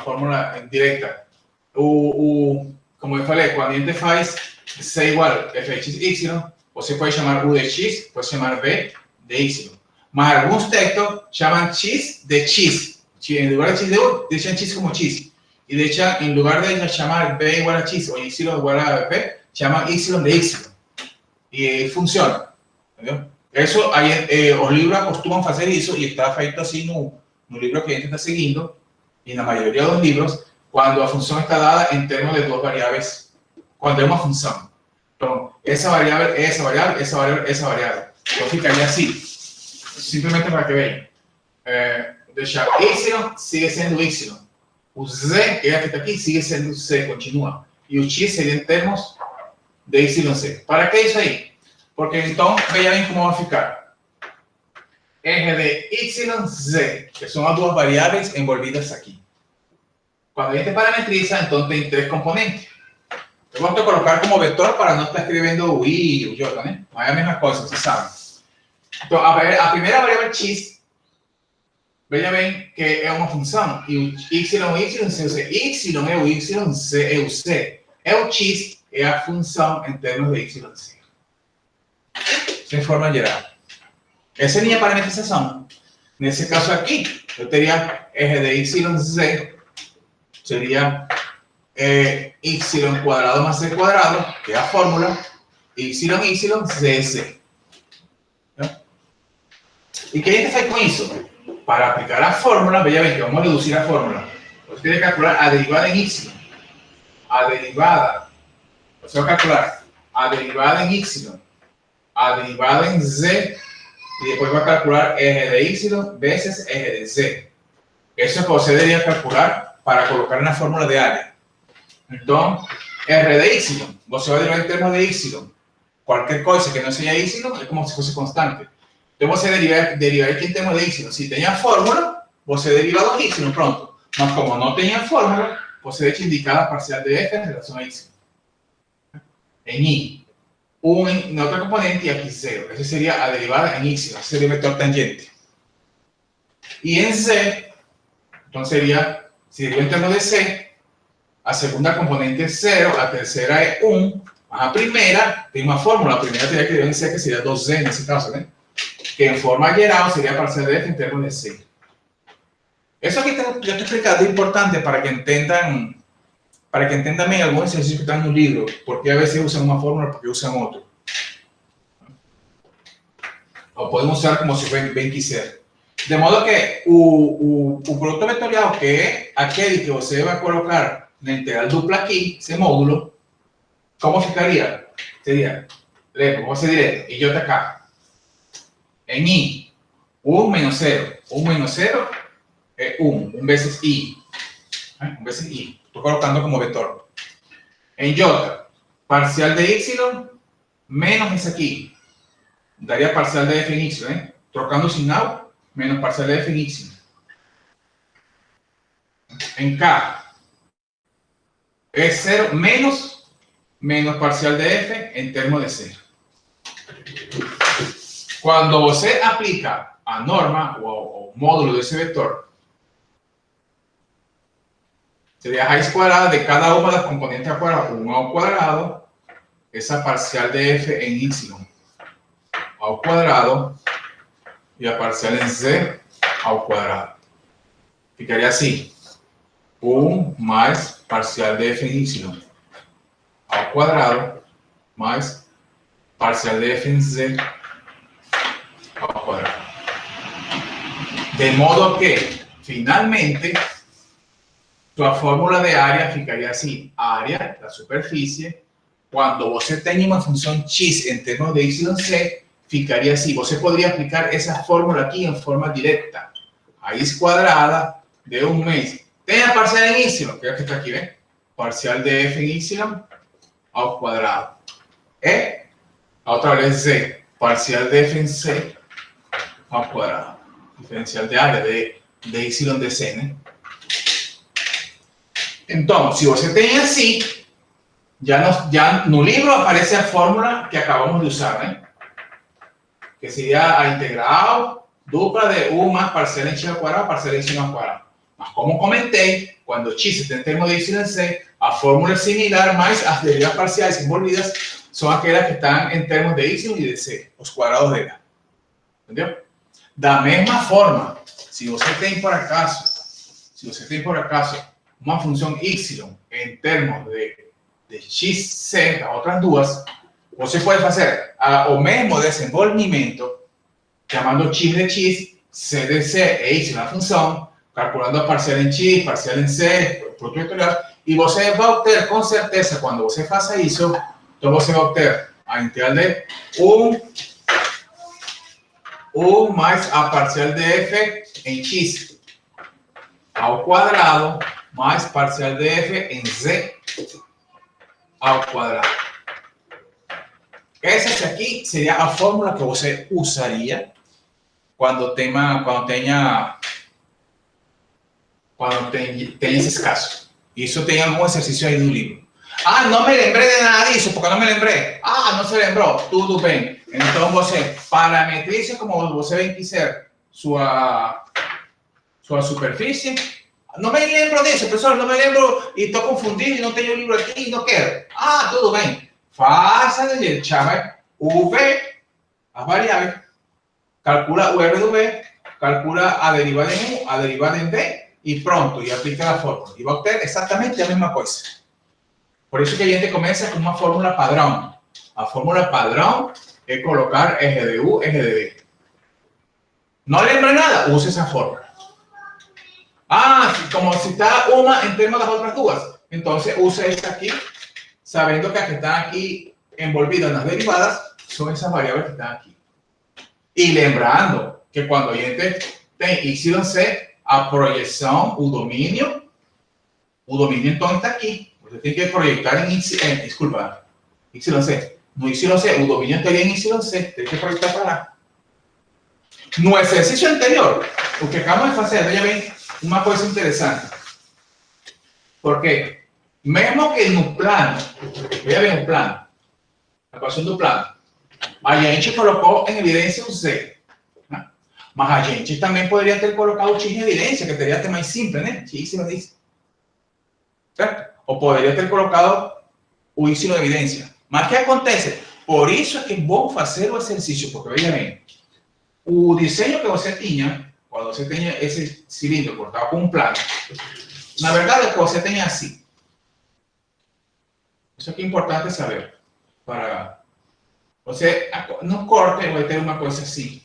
fórmula direta. Como eu falei, quando a gente faz C igual fxy, você pode chamar U de x, pode chamar B de y. Mas alguns textos chamam x de x. En lugar de x de U, deixam x como x. Y deixam, en lugar de chamar B igual a x ou y igual a B, chamam y de y. E funciona. Entendeu? Eso, os libros acostumam fazer isso e está feito assim no livro que a gente está seguindo e na maioria dos livros, quando a função está dada em termos de duas variáveis, quando é uma função. Então, essa variável, essa variável, essa variável, essa variável. Então, ficaria assim, simplesmente para que vejam. Deixar y sigue sendo y. O z, que é a que está aqui, sigue sendo c, continua. E o x seria em termos de yc. Para que isso aí? Porque então, veja bem como vai ficar. Eje de YZ, que são as duas variáveis envolvidas aqui. Quando a gente parametriza, então tem três componentes. Eu vou colocar como vetor para não estar escrevendo o I e o J, né? Mas é a mesma coisa, vocês sabem. Então, a primeira variável x, veja bem que é uma função. E o y é o y é o y, z é o c. É o x, é a função em termos de yc. De forma geral. Essa é a minha parametrização. Nesse caso aqui, eu teria eje de YZ, seria y quadrado mais z quadrado, que é a fórmula, YZ. E o que a gente faz com isso? Para aplicar a fórmula, veja bem que vamos reduzir a fórmula. Você tem que calcular a derivada em Y. A derivada, você vai calcular a derivada em Y, a derivada em Z, e depois vai calcular eje de Y vezes eje de Z. Isso é o que você deveria calcular para colocar na fórmula de área. Então, R de Y, você vai derivar em termos de Y. Qualquer coisa que não seja Y é como se fosse constante. Então, você derivar aqui em termos de Y. Se tem a fórmula, você deriva do Y, pronto. Mas como não tem a fórmula, você deixa indicada a parcial de F em relação a Y. Em I. En otro componente y aquí 0. Esa sería a derivada en y, ese sería el vector tangente. Y en z, entonces sería, si deriva en términos de c, a segunda componente es 0, a tercera es 1, a primera, tem uma fórmula, a primera sería que deriva en c, que sería 2z en ese caso, ¿eh? que en forma geral sería parcial de f en términos de c. Eso que yo estoy explicando es importante para que entiendan bien algunos ejercicios que están en un libro, porque a veces usan una fórmula, porque usan otro. O podemos usar como si bem quiser. De modo que o produto vectorial, que é aquele que você vai colocar na integral dupla aqui, esse módulo, como ficaria? Seria, vamos fazer direto, IJK. Em I, 1 menos 0. 1 menos 0 é 1 vezes I. 1 vezes I. Estou colocando como vetor. Em J, parcial de Y menos esse aqui. Daria parcial de f em Y, né? Trocando o sinal, menos parcial de f em Y. Em K, é 0 menos parcial de f em termos de 0. Quando você aplica a norma ou o módulo desse vetor, seria a raiz quadrada de cada uma das componentes ao quadrado, 1 ao quadrado, essa parcial de f em Y ao quadrado e a parcial em z ao quadrado. Ficaria assim: 1 mais parcial de f em y ao quadrado mais parcial de f em z ao quadrado. De modo que, finalmente, sua fórmula de área ficaria assim: área da superfície, quando você tem uma função x em termos de yc, ficaria assim. Você poderia aplicar essa fórmula aqui em forma direta. Raiz quadrada de 1 mês. Tem a parcial em y, que é a que está aqui, né? Parcial de f em y ao quadrado. E, outra vez, z. Parcial de f em c ao quadrado. Diferencial de área de y de c, né? Então, se você tem assim, já no livro aparece a fórmula que acabamos de usar, né? Que seria a integral dupla de 1 más parcial en x al cuadrado, parcial en y al cuadrado. Mas como comentei, quando x está em termos de y en c, a fórmula é similar, mas as derivadas parciais envolvidas são aquelas que estão em termos de y e de c, os quadrados dela. Entendeu? Da mesma forma, se você tem por acaso uma função y em termos de xc, as outras duas, você pode fazer o mesmo desenvolvimento, chamando x de x, c de c e y na função, calculando a parcial em x, parcial em c, produto vectorial, e você vai obter, com certeza, quando você faça isso, então você vai obter a integral de 1 mais a parcial de f em x ao quadrado, mais parcial de f em z ao quadrado. Essa aqui seria a fórmula que você usaria quando tenha esses casos. Isso tem algum exercício aí no livro. Ah, não me lembrei de nada disso, porque não me lembrei. Ah, não se lembrou, tudo bem. Então você parametrize como você bem quiser sua superfície. Não me lembro disso, pessoal, não me lembro e estou confundido e não tenho o livro aqui e não quero. Ah, tudo bem. Faça de jeito, chama o v, as variáveis, calcula o r do v, calcula a derivada em u, a derivada em d e pronto, e aplica a fórmula. E vai obter exatamente a mesma coisa. Por isso que a gente começa com uma fórmula padrão. A fórmula padrão é colocar eje de u, eje de v. Não lembra nada? Use essa fórmula. Ah, como se está uma em termos das outras duas. Então, use esta aqui, sabendo que as que estão aqui envolvidas nas derivadas são essas variáveis que estão aqui. E lembrando que quando a gente tem YC, a projeção, o domínio então está aqui. Você tem que projetar em YC. No YC, o domínio estaria em YC. Tem que projetar para lá. No exercício anterior, o que acabamos de fazer, veja bem, uma coisa interessante. Porque, mesmo que no plano, veja bem o plano, a equação do plano, a gente colocou em evidência o Z. Né? Mas a gente também poderia ter colocado o X em evidência, que teria até mais simples, né? X não diz. Certo? Ou poderia ter colocado o Y em evidência. Mas o que acontece? Por isso é que é bom fazer o exercício, porque veja bem, O diseño que você tinha, quando você tinha esse cilindro cortado com um plano, na verdade, o que você tem é assim. Isso aqui é importante saber. Para você, no corte, vai ter uma coisa assim.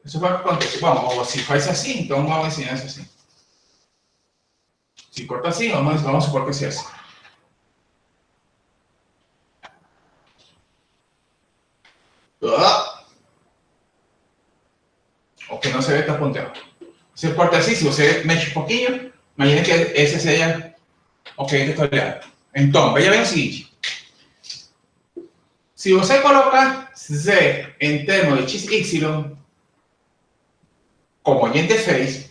Isso vai acontecer. Bom, se faz assim, então vamos ensinar isso assim. Se corta assim, vamos supor que seja assim. O que não se ve está ponteado. Se corta assim, se você mexe um pouquinho, imagina que esse seja o que a gente está olhando. Então, veja bem o seguinte. Se você coloca Z em termos de XY, como a gente fez,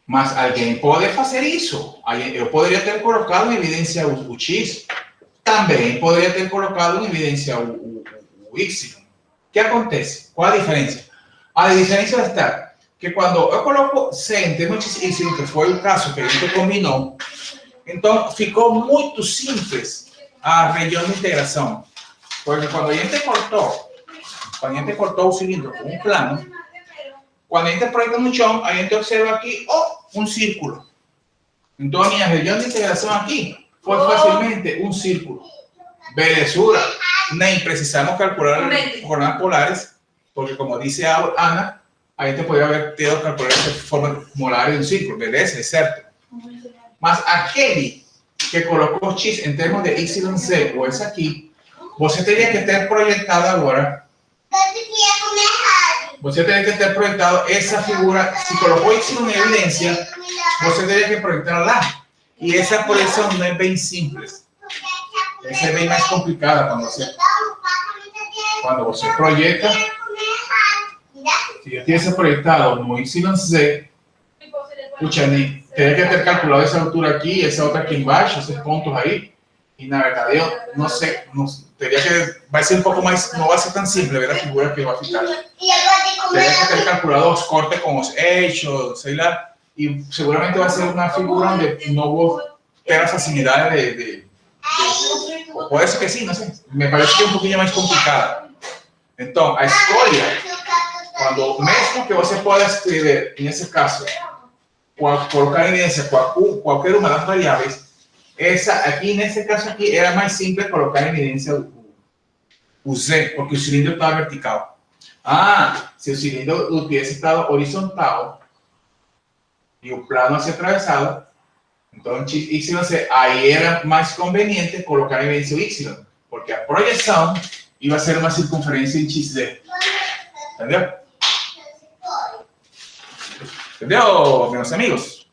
mas alguém pode fazer isso. Eu poderia ter colocado em evidência o X, também poderia ter colocado em evidência o Y. O que acontece? Qual a diferença? A diferença está que quando eu coloco C em termos de XY, que foi o caso que a gente combinou, então ficou muito simples a região de integração. Porque quando a gente cortou o cilindro com um plano, quando a gente proyecta no chão, a gente observa aqui, um círculo. Então, a minha região de integração aqui foi facilmente um círculo. Belezura, nem precisamos calcular coordenadas polares, porque como disse a Ana, a gente poderia haber tido calcular essa forma molar de um círculo, beleza, é certo. Mas aquele que colocou X em termos de YZ, ou esse aqui, você teria que ter projetado agora. Você teria que ter projetado essa figura. Se colocou Y em evidência, você teria que projetar lá. E essa projeção não é bem simples. Essa é bem mais complicada quando você projeta. Se eu tivesse projetado no YZ, puxa, teria que ter calculado essa altura aqui, essa outra aqui embaixo, esses pontos aí. E na verdade, eu não sei, teria que, vai ser um pouco mais, não vai ser tão simples ver a figura que vai ficar. Teria que ter calculado os cortes com os eixos, sei lá, e seguramente vai ser uma figura onde não vou ter a facilidade ou pode ser que sim, não sei, me parece que é um pouquinho mais complicada. Então, a escolha, quando mesmo que você pode escrever, nesse caso, colocar em evidência qualquer uma das variáveis, essa aqui, nesse caso aqui, era mais simples colocar em evidência o Z, porque o cilindro estava vertical. Se o cilindro tivesse estado horizontal e o plano assim atravessado, então YZ, aí era mais conveniente colocar em evidência o Y, porque a projeção ia ser uma circunferência em XZ. Entendeu? Entendeu, meus amigos?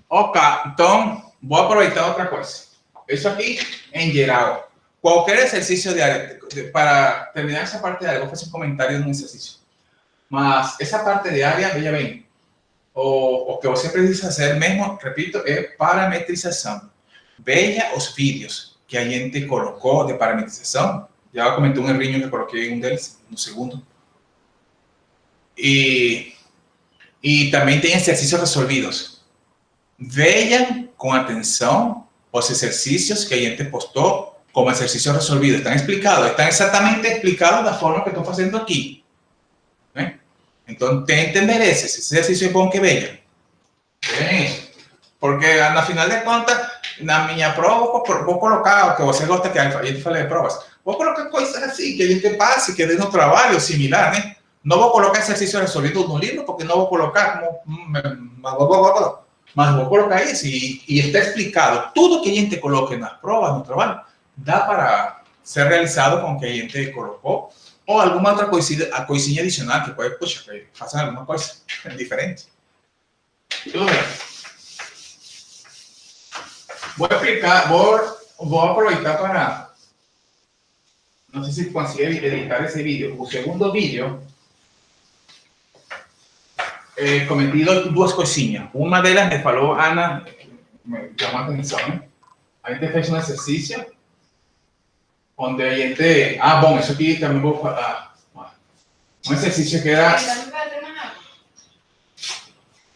Ok, então, vou aproveitar outra coisa. Isso aqui, em geral, qualquer exercício de área, para terminar essa parte de área, vou fazer um comentário de um exercício. Mas essa parte de área, veja bem, o que você precisa fazer mesmo, repito, é parametrização. Veja os vídeos que a gente colocou de parametrização. Já comentei um errinho que coloquei um deles, no segundo. E também tem exercícios resolvidos. Vejam com atenção os exercícios que a gente postou como exercícios resolvidos. Estão explicados, estão exatamente explicados da forma que estou fazendo aqui. ¿Ven? Então, tentem ver esse exercício é bom que vejam. Porque, na final de contas, na minha prova, vou colocar o que você gosta que a gente fale de provas. Vou colocar coisas assim, que a gente passe, que dê no trabalho similar, né? Não vou colocar exercícios resolvidos no livro, porque não vou colocar como... Mas vou colocar isso e está explicado. Tudo que a gente coloque nas provas, no trabalho, dá para ser realizado com o que a gente colocou. Ou alguma outra coisinha adicional que pode, puxa, que façam alguma coisa diferente. Tudo bem. Vou explicar, vou aproveitar para... Não sei se consigo editar esse vídeo. O segundo vídeo... comentei duas coisinhas. Uma delas me falou, Ana, me chamou a atenção, né? A gente fez um exercício onde a gente... bom, isso aqui também vou falar. Um exercício que era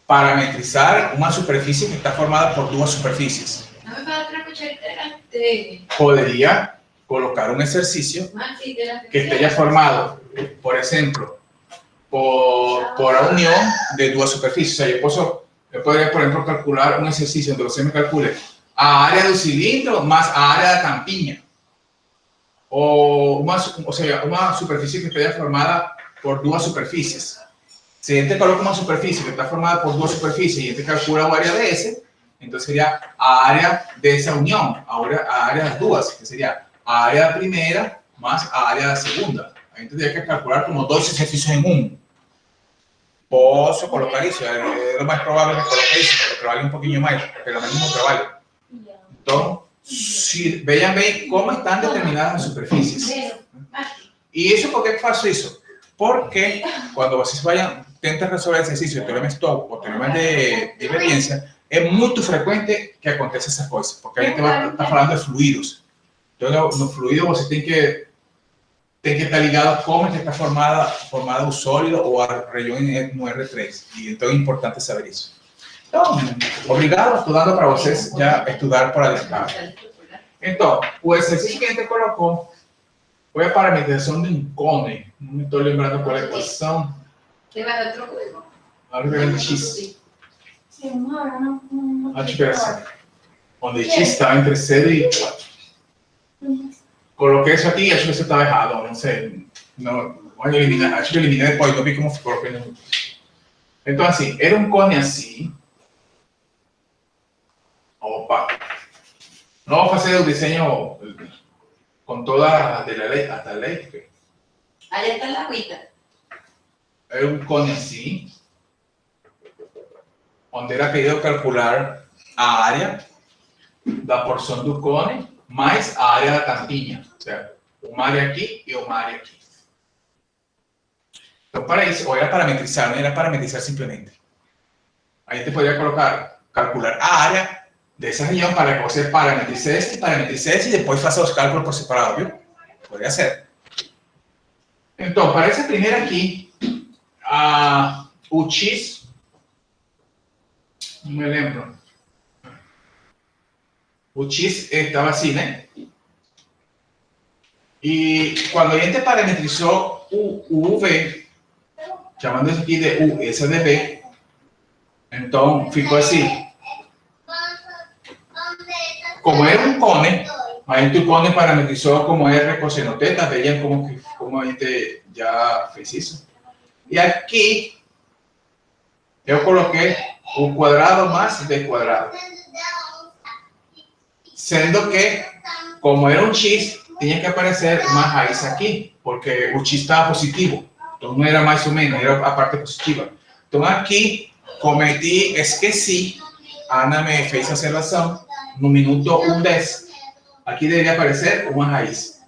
parametrizar uma superfície que está formada por duas superfícies. Poderia colocar um exercício que esteja formado, por exemplo, por a união de duas superfícies. Ou seja, eu poderia, por exemplo, calcular um exercício onde você me calcule a área do cilindro mais a área da tampinha. Ou seja, uma superfície que esteja formada por duas superfícies. Se a gente coloca uma superfície que está formada por duas superfícies e a gente calcula a área desse, então seria a área dessa união, a área das duas, que seria a área da primeira mais a área da segunda. A gente teria que calcular como dois exercícios em um. Posso colocar isso, é o mais provável que coloque isso, porque trabalhe um pouquinho mais, pelo menos no trabalho. Então, vejam bem como estão determinadas as superfícies. E isso, por que faço isso? Porque quando vocês tentem resolver exercícios de teorema Stokes ou teorema de divergência, é muito frequente que aconteça essas coisas, porque a gente está falando de fluidos. Então, no fluido você tem que estar ligado como é que está formada o sólido ou a região no R3. E então é importante saber isso. Então, obrigado, estou dando para vocês já estudar por adiantado. Então, o exercício que a gente colocou foi a parametrização de um cone. Não me estou lembrando qual é a equação. Agora eu X. Acho que é assim. Onde X está entre 0 e 4. Coloquei isso aqui e acho que isso estava errado. Não sei. Não, acho que eliminei depois, não vi como ficou. Então, assim, era um cone assim. Opa! Não vou fazer o desenho com toda a lei, hasta a lei. Allá está la agüita. Era um cone assim, onde era pedido calcular a área da porção do cone mais a área da tampinha, certo? Uma área aqui e uma área aqui. Então, para isso, ou era parametrizar, não era parametrizar simplesmente. A gente poderia calcular a área dessa região para que você parametrize esse e depois faça os cálculos por separado, viu? Poderia ser. Então, para essa primeira aqui, o X, não me lembro, o X estava assim, né? E quando a gente parametrizou o UV, chamando isso aqui de U, esse é de V, então ficou assim. Como era um cone, a gente o cone parametrizou como R cosseno θ, vejam como a gente já fez isso. E aqui, eu coloquei o quadrado mais d quadrado. Sendo que, como era um X, tinha que aparecer uma raiz aqui, porque o X estava positivo. Então, não era mais ou menos, era a parte positiva. Então, aqui, esqueci, a Ana me fez a observação, no minuto 1:10, aqui deveria aparecer uma raiz.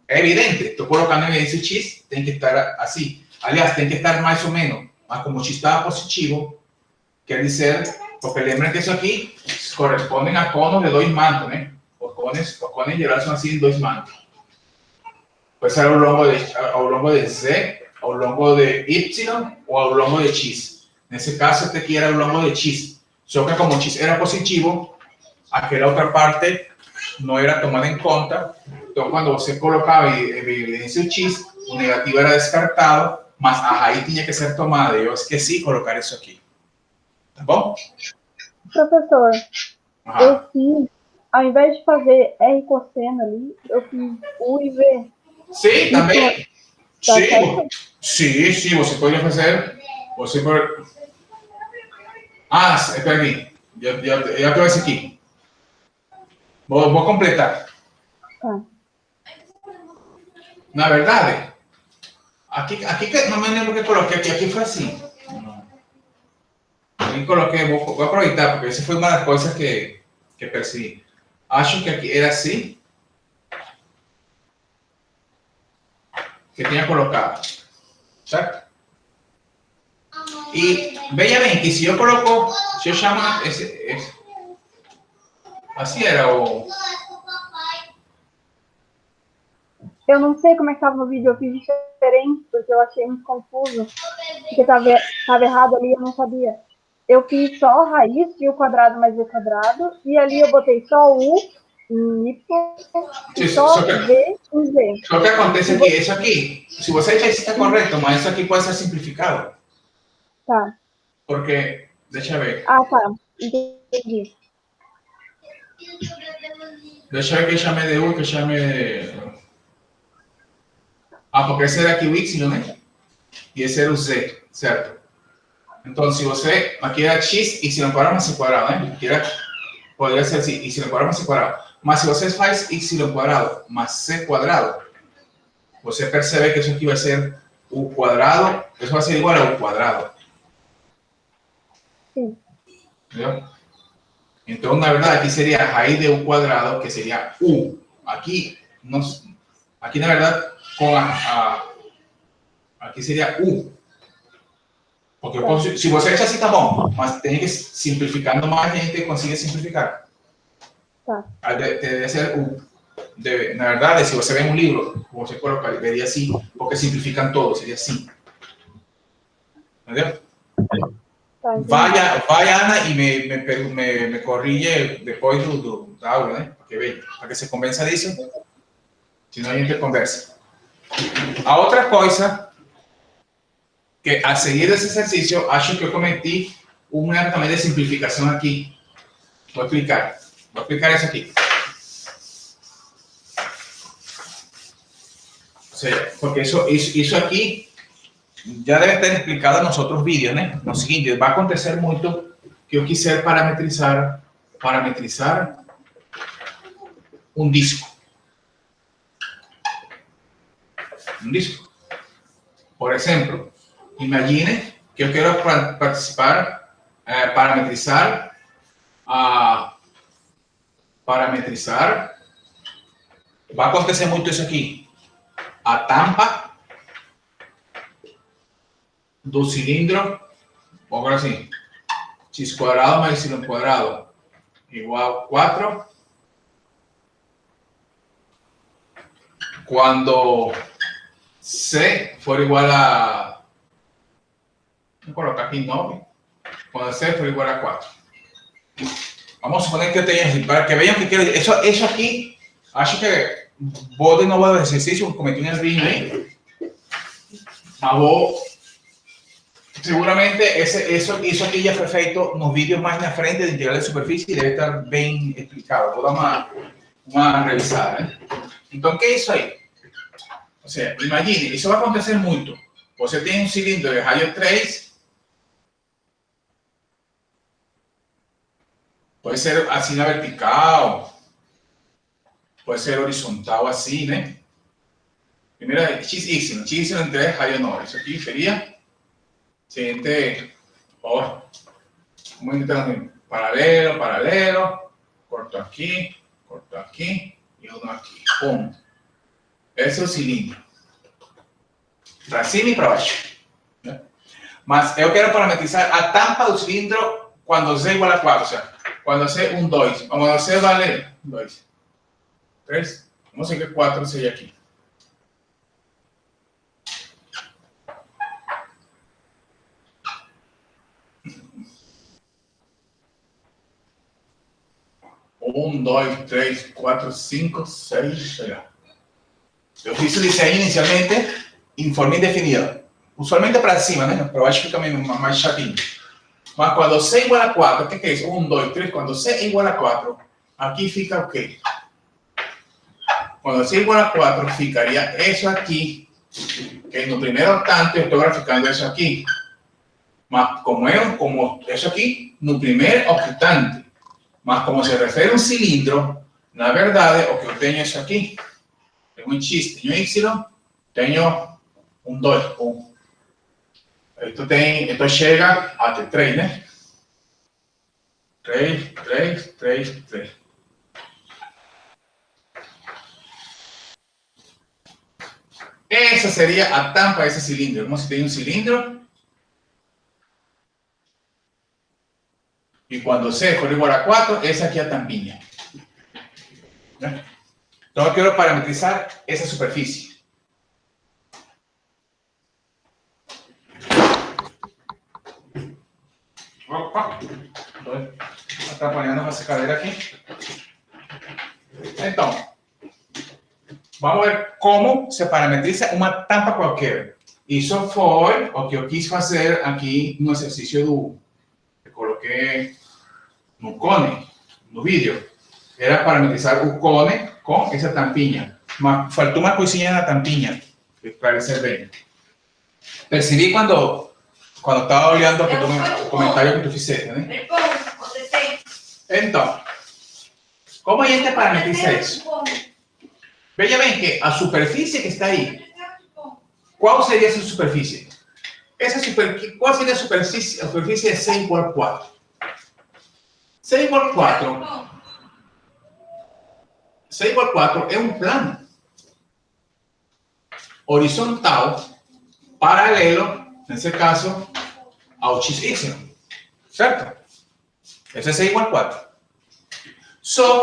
É evidente, estou colocando em evidência o X, tem que estar assim. Aliás, tem que estar mais ou menos, mas como o X estava positivo, quer dizer, porque lembra que isso aqui corresponde a conos de dois mantos, né? Os cones em geral são assim, dois mantos. Pode ser ao longo de Z, ao longo de Y ou ao longo de X. Nesse caso, este aqui era ao longo de X. Só que como o X era positivo, aquela outra parte não era tomada em conta. Então, quando você colocava em evidência o X, o negativo era descartado, mas a raiz tinha que ser tomada. Eu esqueci de colocar isso aqui. Tá bom? Professor, eu fiz, ao invés de fazer R cosseno ali, eu fiz U e V. Sim, também. Tá certo? Sim, você pode fazer. Você pode. Espera aqui. Já trouxe aqui. Vou completar. Tá. Na verdade, aqui não me lembro o que coloquei, aqui foi assim. Aqui coloquei, vou aproveitar, porque essa foi uma das coisas que percebi. Acho que aqui era assim, que tinha colocado, certo? E veja bem que se eu coloco, se eu chamo esse assim era o... Eu não sei como é que estava no vídeo, eu fiz diferente, porque eu achei muito confuso. Porque estava errado ali, eu não sabia. Eu fiz só a raiz de U quadrado mais V quadrado, e ali eu botei só U Y Sí, só só que, V e Z. só que acontece aqui, isso aqui, se você achar isso está correto, mas isso aqui pode ser simplificado. Tá. Porque, deixa eu ver. Ah, tá. Entendi. Deixa eu ver que chame de U, que chame de... Ah, porque esse era aqui o Y, né? E esse era o Z, certo? Então, se você... Aqui era X, Y quadrado mais C quadrado, né? Aqui era, poderia ser assim, Y quadrado mais C quadrado. Mas se você faz Y quadrado mais C quadrado, você percebe que isso aqui vai ser U quadrado, isso vai ser igual a U quadrado. Sim. ¿Entendeu? Então, na verdade, aqui seria a raiz de U quadrado, que seria U. Aqui, aqui na verdade, com aqui seria U. Porque eu posso, se você acha assim, tá bom, mas tem que ir simplificando mais, a gente consigue simplificar. Tá. Deve ser U. Na verdade, se você vê um livro, você colocaria assim, porque simplificam todo, seria assim. Entendeu? Tá, entendi. Vai Ana, e me corrige depois da aula, né? Para que se convença disso. Senão a gente conversa. A outra coisa, que a seguir esse exercício, acho que eu cometi um erro também de simplificação aqui. Vou explicar isso aqui. Ou seja, porque isso aqui já deve ter explicado nos outros vídeos, né? No seguinte, vai acontecer muito que eu quiser parametrizar um disco. Um disco. Por exemplo, imagine que eu quero parametrizar vai acontecer muito isso aqui. A tampa do cilindro, agora assim, x quadrado mais y quadrado igual a 4. Quando C for igual a... Vou colocar aqui 9. Quando C for igual a 4. Vamos suponer que eu tenha assim, para que vejam que quero... Isso aqui, acho que vou de novo ao exercício, cometi um errinho aí. Mas vou... Seguramente isso aqui já foi feito nos vídeos mais na frente de integral de superfície e deve estar bem explicado. Vou dar uma revisada, né? Então, o que é isso aí? Ou seja, imagine, isso vai acontecer muito. Você tem um cilindro de raio 3, pode ser assim na vertical, pode ser horizontal assim, né? Primeiro é XY, XY 3, raio 9. Isso aqui seria... Siguiente, vamos a intentar paralelo, paralelo, corto aqui e uno aqui. Pum. Esse é o cilindro. Para cima e para baixo. Né? Mas eu quero parametrizar a tampa do cilindro quando Z igual a 4. Ou seja, quando C 1, 2. Vamos C vale 2. 3. Vamos dizer que 4 seja aqui. Um, dois, três, quatro, cinco, seis, eu fiz o desenho inicialmente em forma indefinida. Usualmente para cima, né? Para baixo fica mais chatinho. Mas quando C igual a 4, o que é isso? 1, 2, 3. Quando C igual a 4, aqui fica o quê? Quando C igual a 4, ficaria isso aqui. Que no primeiro octante eu estou graficando isso aqui. Mas como isso aqui, no primeiro octante. Mas como se refere a um cilindro, na verdade, o que eu tenho é isso aqui. Tenho um X, tenho um Y, tenho um 2, 1. Então chega até 3, né? 3, 3, 3, 3. Essa seria a tampa desse cilindro. Como se tem um cilindro. E quando C for igual a 4, essa aqui é a tampinha. Então eu quero parametrizar essa superfície. Opa! Estou atrapalhando essa cadeira aqui. Então, vamos ver como se parametriza uma tampa qualquer. Isso foi o que eu quis fazer aqui no exercício que coloquei no cone, no vídeo. Era parametrizar o cone com essa tampinha. Mas faltou uma coisinha na tampinha, para esclarecer bem. Percebi quando estava olhando o comentário que tu fizeste, né? Então, como a gente parametriza isso? Veja bem que a superfície que está aí, qual seria essa superfície? Qual seria a superfície? A superfície é C igual a 4. C igual a 4. C igual a 4 é um plano horizontal, paralelo, nesse caso, ao XY. Certo? Esse é C igual a 4. Só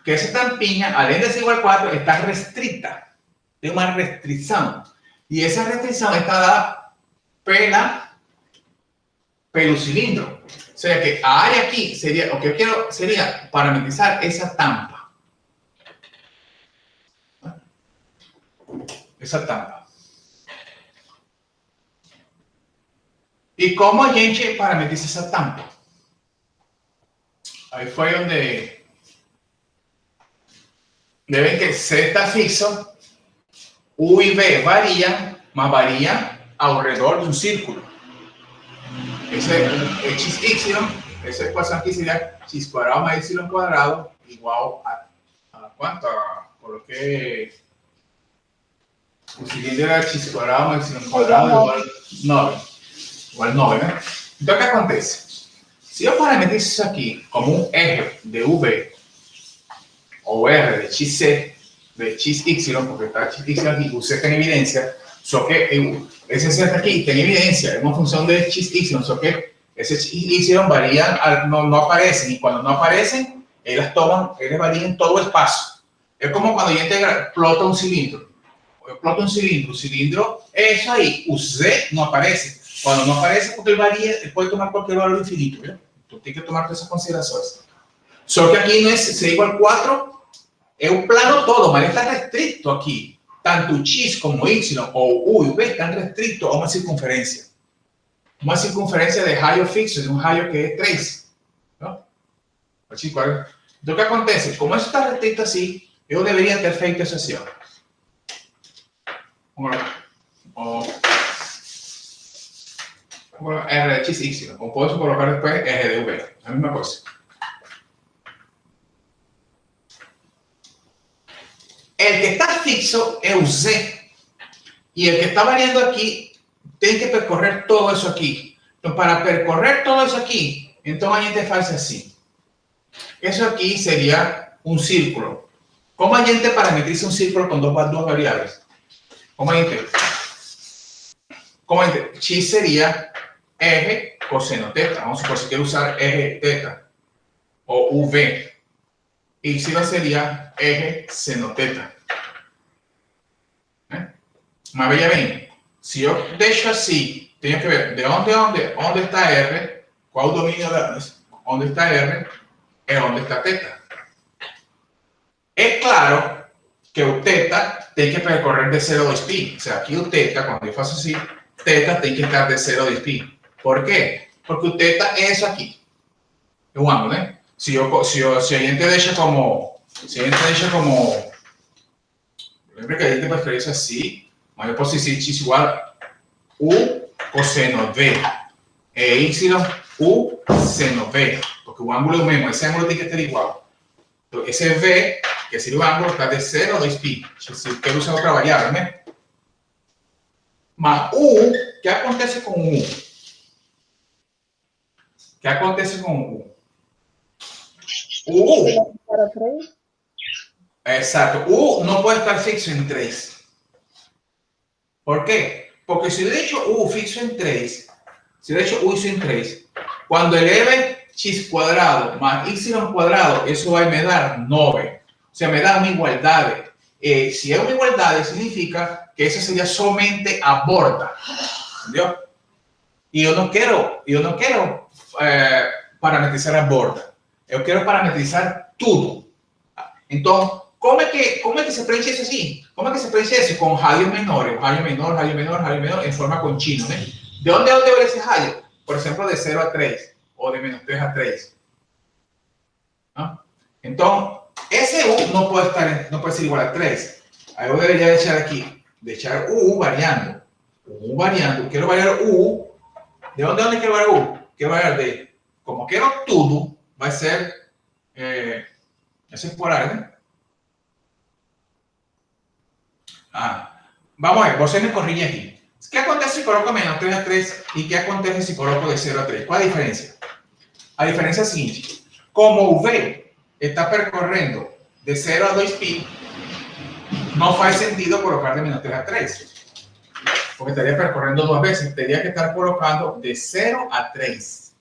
que essa tampinha, além de ser igual a 4, está restrita. Tem uma restrição. E essa restrição está dada pelo cilindro. O sea que a área aqui seria, o que eu quero seria parametrizar essa tampa. Essa tampa. E como a gente parametriza essa tampa? Aí foi onde deben que C está fixo, U y B varían, mas varían alrededor de un círculo. Ese x, y, esa ecuación aquí sería x cuadrado más y cuadrado igual a ¿cuánto? Coloqué el siguiente era x cuadrado más y cuadrado igual 9. Igual 9, ¿eh? Entonces, ¿qué acontece? Si yo parametrizo eso aquí como un eje de V o R de XC, de XY, porque está XY aquí, UC está en evidencia, so que ese Z aquí está en evidencia, es una función de XY, so que ese XY varían, no aparecen, y cuando no aparecen, ellas varían en todo el espacio. Es como cuando yo explota un cilindro. Explota un cilindro, eso ahí, UC no aparece. Cuando no aparece, porque él varía, él puede tomar cualquier valor infinito, ¿verdad? Tú tienes que tomar todas esas consideraciones. Solo que aquí no es C igual a 4, es un plano todo, mas está restricto aquí. Tanto X como Y o U y V están restrictos a una circunferencia. Una circunferencia de rayo fixo, de un rayo que es 3. ¿No? Entonces, ¿qué acontece? Como eso está restricto así, yo debería ter feito eso así. R de X, Y. O puedo colocar después R de V. La misma cosa. El que está fixo es un Z. Y el que está variando aquí, tiene que percorrer todo eso aquí. Entonces, para percorrer todo eso aquí, entonces a gente hace así. Eso aquí sería un círculo. ¿Cómo a gente parametriza un círculo con dos variables? ¿Cómo a gente? X sería eje coseno teta. Vamos a supor si quiero usar eje teta. O UV. Y sería eje seno teta. Mas veja bem, se eu deixo assim, tenho que ver de onde está R, qual o domínio onde está R, é onde está teta. É claro que o teta tem que percorrer de 0 a 2π. O sea, aqui o teta, quando eu faço assim, teta tem que estar de 0 a 2π. Por quê? Porque o teta é isso aqui. É um ângulo, né? Se a gente deixa como... Lembra que a gente pode escrever isso assim, mas eu posso dizer x igual a U coseno V e Y U seno V, porque o ângulo é o mesmo, esse ângulo tem que ter igual. Então, esse V, que seria o ângulo, está de 0 a 2π. Se eu quero usar outra variável, né? Mas U, o que acontece com U? O que acontece com U? U, exato, U não pode estar fixo em 3. ¿Por qué? Porque si yo dejo U fixo en 3, si yo dejo U fixo en 3, cuando eleve x cuadrado más y cuadrado, eso va a me dar 9. O sea, me da una igualdad. Si es una igualdad, significa que eso sería solamente a borda. ¿Entendió? Y yo no quiero parametrizar a borda. Yo quiero parametrizar todo. Entonces, ¿cómo es que se preenche eso así? ¿Cómo es que se preenche eso? Con radios menores, radio menor, en forma continuo, ¿eh? ¿De dónde va ese radio? Por ejemplo, de 0 a 3 o de menos 3 a 3. ¿No? Entonces, ese U no puede ser igual a 3. Ahí yo debería echar aquí, de echar U variando. Quiero variar U. ¿De dónde quiero variar U? Quiero variar de, como quiero todo, va a ser, eso es por área, ¿eh? Vamos a ver, vos me corrige aquí. ¿Qué acontece si coloco menos 3 a 3 y qué acontece si coloco de 0 a 3? ¿Cuál es la diferencia? La diferencia es la siguiente. Como V está percorriendo de 0 a 2pi, no hace sentido colocar de menos 3 a 3. Porque estaría percorriendo dos veces. Tendría que estar colocando de 0 a 3.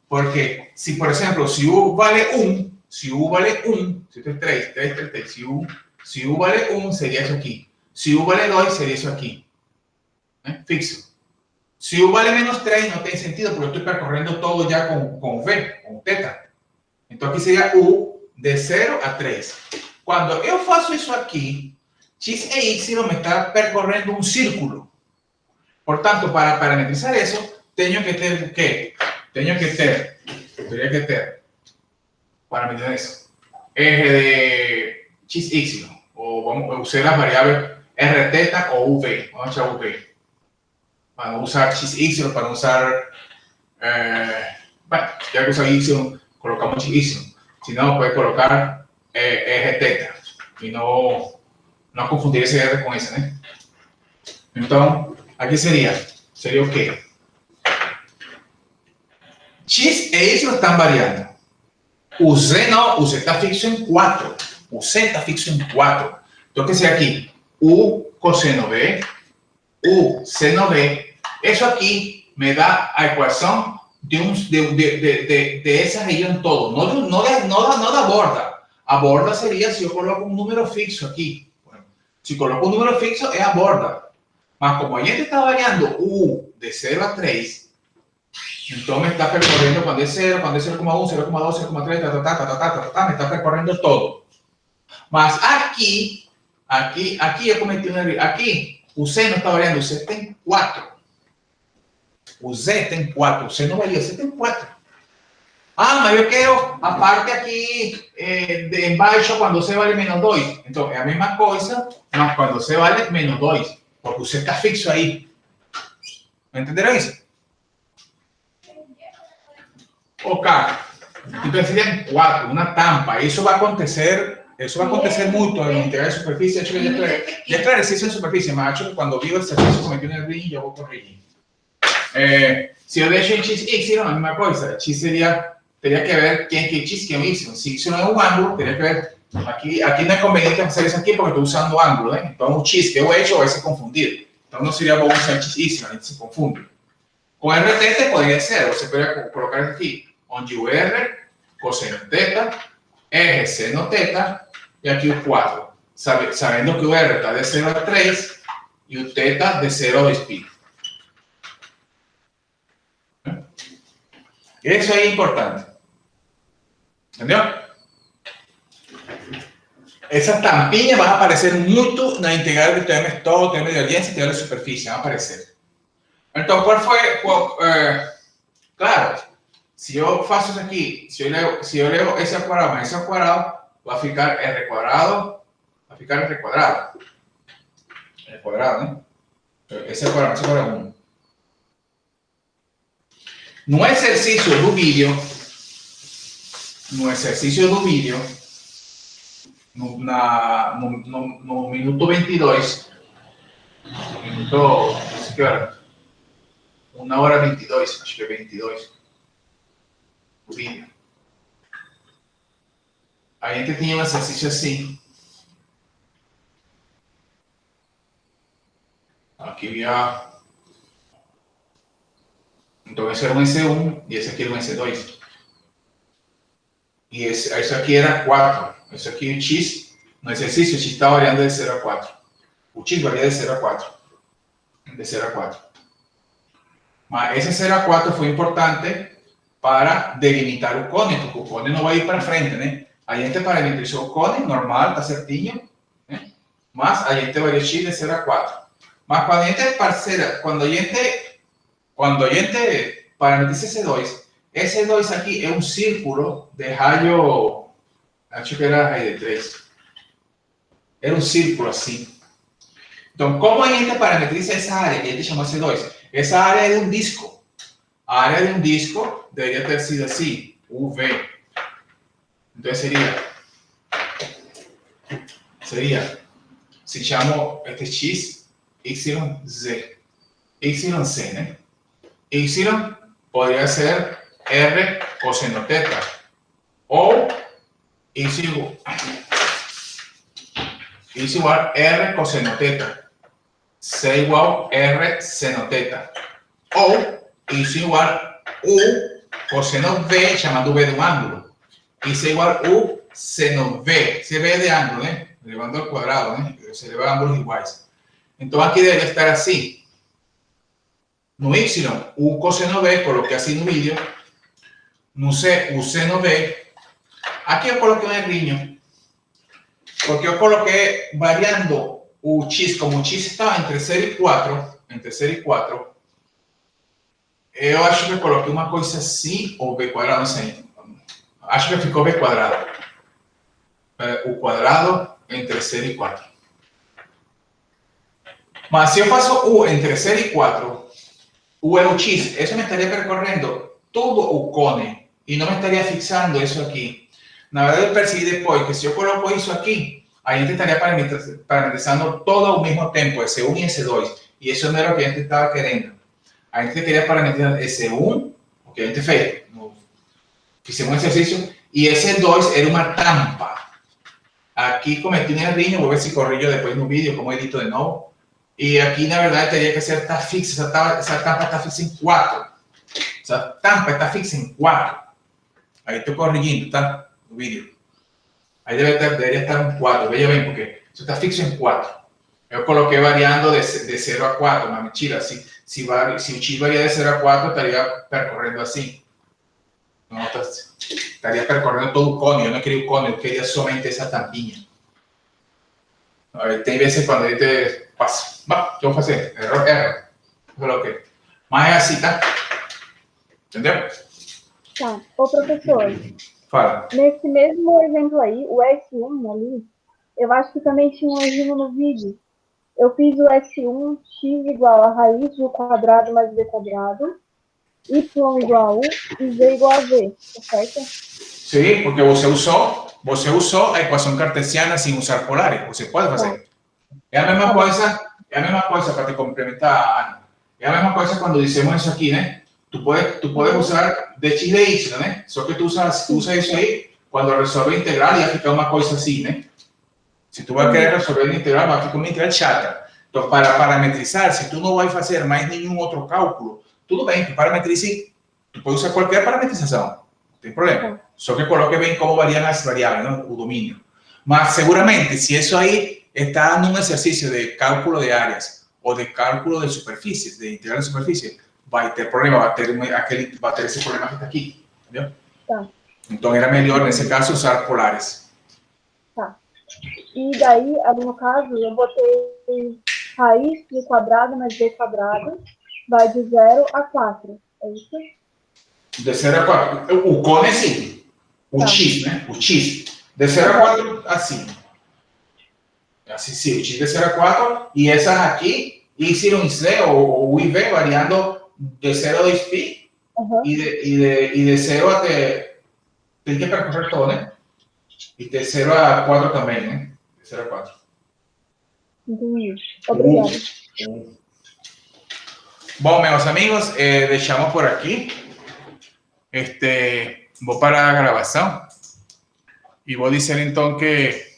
Porque si, por ejemplo, si U vale 1, si esto es 3, si U vale 1, sería eso aquí. Si U vale 2, sería eso aquí. Fixo. Si U vale menos 3, no tiene sentido porque estoy percorriendo todo ya con V, con teta. Entonces aquí sería U de 0 a 3. Cuando yo faço eso aquí, X e Y me está percorriendo un círculo. Por tanto, para parametrizar eso, tengo que tener ¿qué? Tengo que tener, parametrizar eso, eje de X, Y, o vamos a usar las variables R teta o V. Vamos a echar V. Para usar X, Y, para usar, bueno, ya que usa Y, colocamos X, Y. Si no, puede colocar eje teta y no confundir ese R con ese, ¿eh? Entonces, aquí sería o qué? X e Y están variando. U Z no, U Z está fixo en 4. U Z está fixo en 4. Entonces, ¿qué sería aquí? U coseno B, U seno B. Eso aquí me da la ecuación de esa región todo. No da borda. A borda sería si yo coloco un número fixo aquí. Bueno, si coloco un número fixo es a borda. Mas como ya te está variando U de 0 a 3, entonces me está percorriendo cuando es 0, cuando es 0,1, 0,2, 0,3, me está percorriendo todo. Mas aquí yo cometí un error. Aquí, U Z no está variando, U Z está en 4. U Z está en 4, U Z no varía, U Z está en 4. Mas yo quiero, aparte aquí, de embaixo, cuando C vale menos 2. Entonces, es la misma cosa, mas cuando C vale menos 2. Porque usted está fixo ahí. ¿Me entenderon eso? Ok. Entonces serían 4, una tampa. Eso va a acontecer mucho en la integral de superficie. De hecho, ya aclarecí eso en superficie. Me ha hecho que cuando vivo el ejercicio cometí un error y yo voy a corregir. Si yo dejo en X, Y, no es la misma cosa. X tenía que ver quién es X, quién es Y. Si Y no es un ángulo, tenía que ver. Aquí no es conveniente hacer eso aquí porque estoy usando ángulo, ¿eh? Entonces un X que yo he hecho va a ser confundido. Entonces no sería bueno usar X, Y, la gente se confunde. Con RT podría ser, o se podría colocar aquí, onde R, coseno teta, eje seno teta, y aquí un 4. Sabiendo que UR está de 0 a 3 y un teta de 0 a 2pi. Eso es importante. ¿Entendió? Esas tampinhas van a aparecer mucho en la integral de teorema todo, teorema de audiencia y teorema de superficie. Van a aparecer. Entonces, ¿cuál fue? Claro, si yo faço isso aqui, si yo levo ese al cuadrado más ese al cuadrado, va a ficar R cuadrado, R cuadrado, ¿no? Ese al cuadrado, ese al cuadrado 1. No exercício do vídeo, no minuto 22, minuto, no sé qué hora, 1 hora 22, acho que é 22, o vídeo. A gente tinha um exercício assim. Aqui já. Então esse era um S1 e esse aqui era um S2. E isso aqui era 4. Isso aqui o X, no exercício, o X está variando de 0 a 4. O X varia de 0 a 4. De 0 a 4. Mas esse 0 a 4 foi importante para delimitar o cone, porque o cone não vai ir para frente, né? A gente parametrizou o cone, normal, tá certinho. Né? Mas a gente vai x de 0 a 4. Mas quando a gente, parceira, quando a gente parametriza esse 2 aqui é um círculo de raio, acho que era raio de 3. Era um círculo assim. Então, como a gente parametriza essa área que a gente chamou C2? Essa área é de um disco. A área de um disco deveria ter sido assim, UV. Então seria, se chama este X, YZ, YC, né? Y podría ser R coseno teta o Y igual R coseno teta, C igual R seno teta o Y igual U coseno V, chamando V de un ángulo, y C igual U seno V, se ve de ángulo, ¿eh? Elevando al cuadrado, ¿eh? Se eleva ángulos iguales. Entonces aquí debería estar así. No Y, U coseno V, coloqué así no vídeo. No C, U seno V. Aqui eu coloquei um errinho. Porque eu coloquei variando o X, como o X estava entre 0 e 4, eu acho que eu coloquei uma coisa assim, ou B quadrado, não sei. Acho que ficou B quadrado. O quadrado entre 0 e 4. Mas se eu faço U entre 0 e 4, U é o X, isso me estaria percorrendo todo o cone e não me estaria fixando isso aqui. Na verdade, eu percebi depois que se eu coloco isso aqui, a gente estaria parametrizando todo ao mesmo tempo, esse 1 e esse 2. E isso não era o que a gente estava querendo. A gente queria parametrizar esse 1, o que a gente fez. Fizemos um exercício, e esse 2 era uma tampa. Aqui cometi um errinho, vou ver se corrijo depois no vídeo, como edito de novo. E aqui, na verdade, teria que ser tá fixa, essa tampa está fixa em 4. Essa tampa está fixa em 4. Aí estou corrigindo, tá? No vídeo. Aí deveria estar um 4. Veja bem, porque isso está fixo em 4. Eu coloquei variando de 0 a 4, mas mentira. Se o X varia de 0 a 4, estaria percorrendo assim. Não, estaria percorrendo todo o cone. Eu não queria o cone, eu queria somente essa tampinha. Aí, tem vezes quando a gente passa. O que eu vou fazer? Erro. Coloquei. Mas é assim, tá? Entendeu? Tá. Ô, professor. Fala. Nesse mesmo exemplo aí, o S1 ali, eu acho que também tinha um erro no vídeo. Eu fiz o S1, x igual a raiz do quadrado mais b quadrado, y igual a u e z igual a v, tá certo? Sim, porque você usou a equação cartesiana sem usar polares. Você pode fazer. É a mesma coisa para te complementar, Ana. É a mesma coisa quando dizemos isso aqui, né? Tu puedes usar dx de y, né? Só que tu usa isso aí, quando resolve a integral, ia ficar uma coisa assim, né? Se tu vai querer resolver a integral, vai ficar uma integral chata. Então, para parametrizar, se tu não vai fazer mais nenhum outro cálculo, tudo bem, tu parametrize, tu pode usar qualquer parametrização, não tem problema. Só que coloque bem como variam as variáveis, né? O domínio. Mas, seguramente, se isso aí está num exercício de cálculo de áreas ou de cálculo de superfícies, de integral de superfície, vai ter problema, vai ter esse problema que está aqui, entendeu? Tá. Então, era melhor, nesse caso, usar polares. Tá. E daí, ali no caso, eu botei raiz do quadrado mais b quadrado, vai de 0 a 4, é isso? De 0 a 4. O cone é assim. O X, né? O X. De 0 a 4, assim. Assim, sim. O X de 0 a 4. E essas aqui, Y e Z, ou U e V, variando de 0 a 2π. E de 0 até... Tem que percorrer todo, né? E de 0 a 4 também, né? De 0 a 4. Entendi. Obrigada. Bom, meus amigos, deixamos por aqui. Vou parar a gravação. E vou dizer então que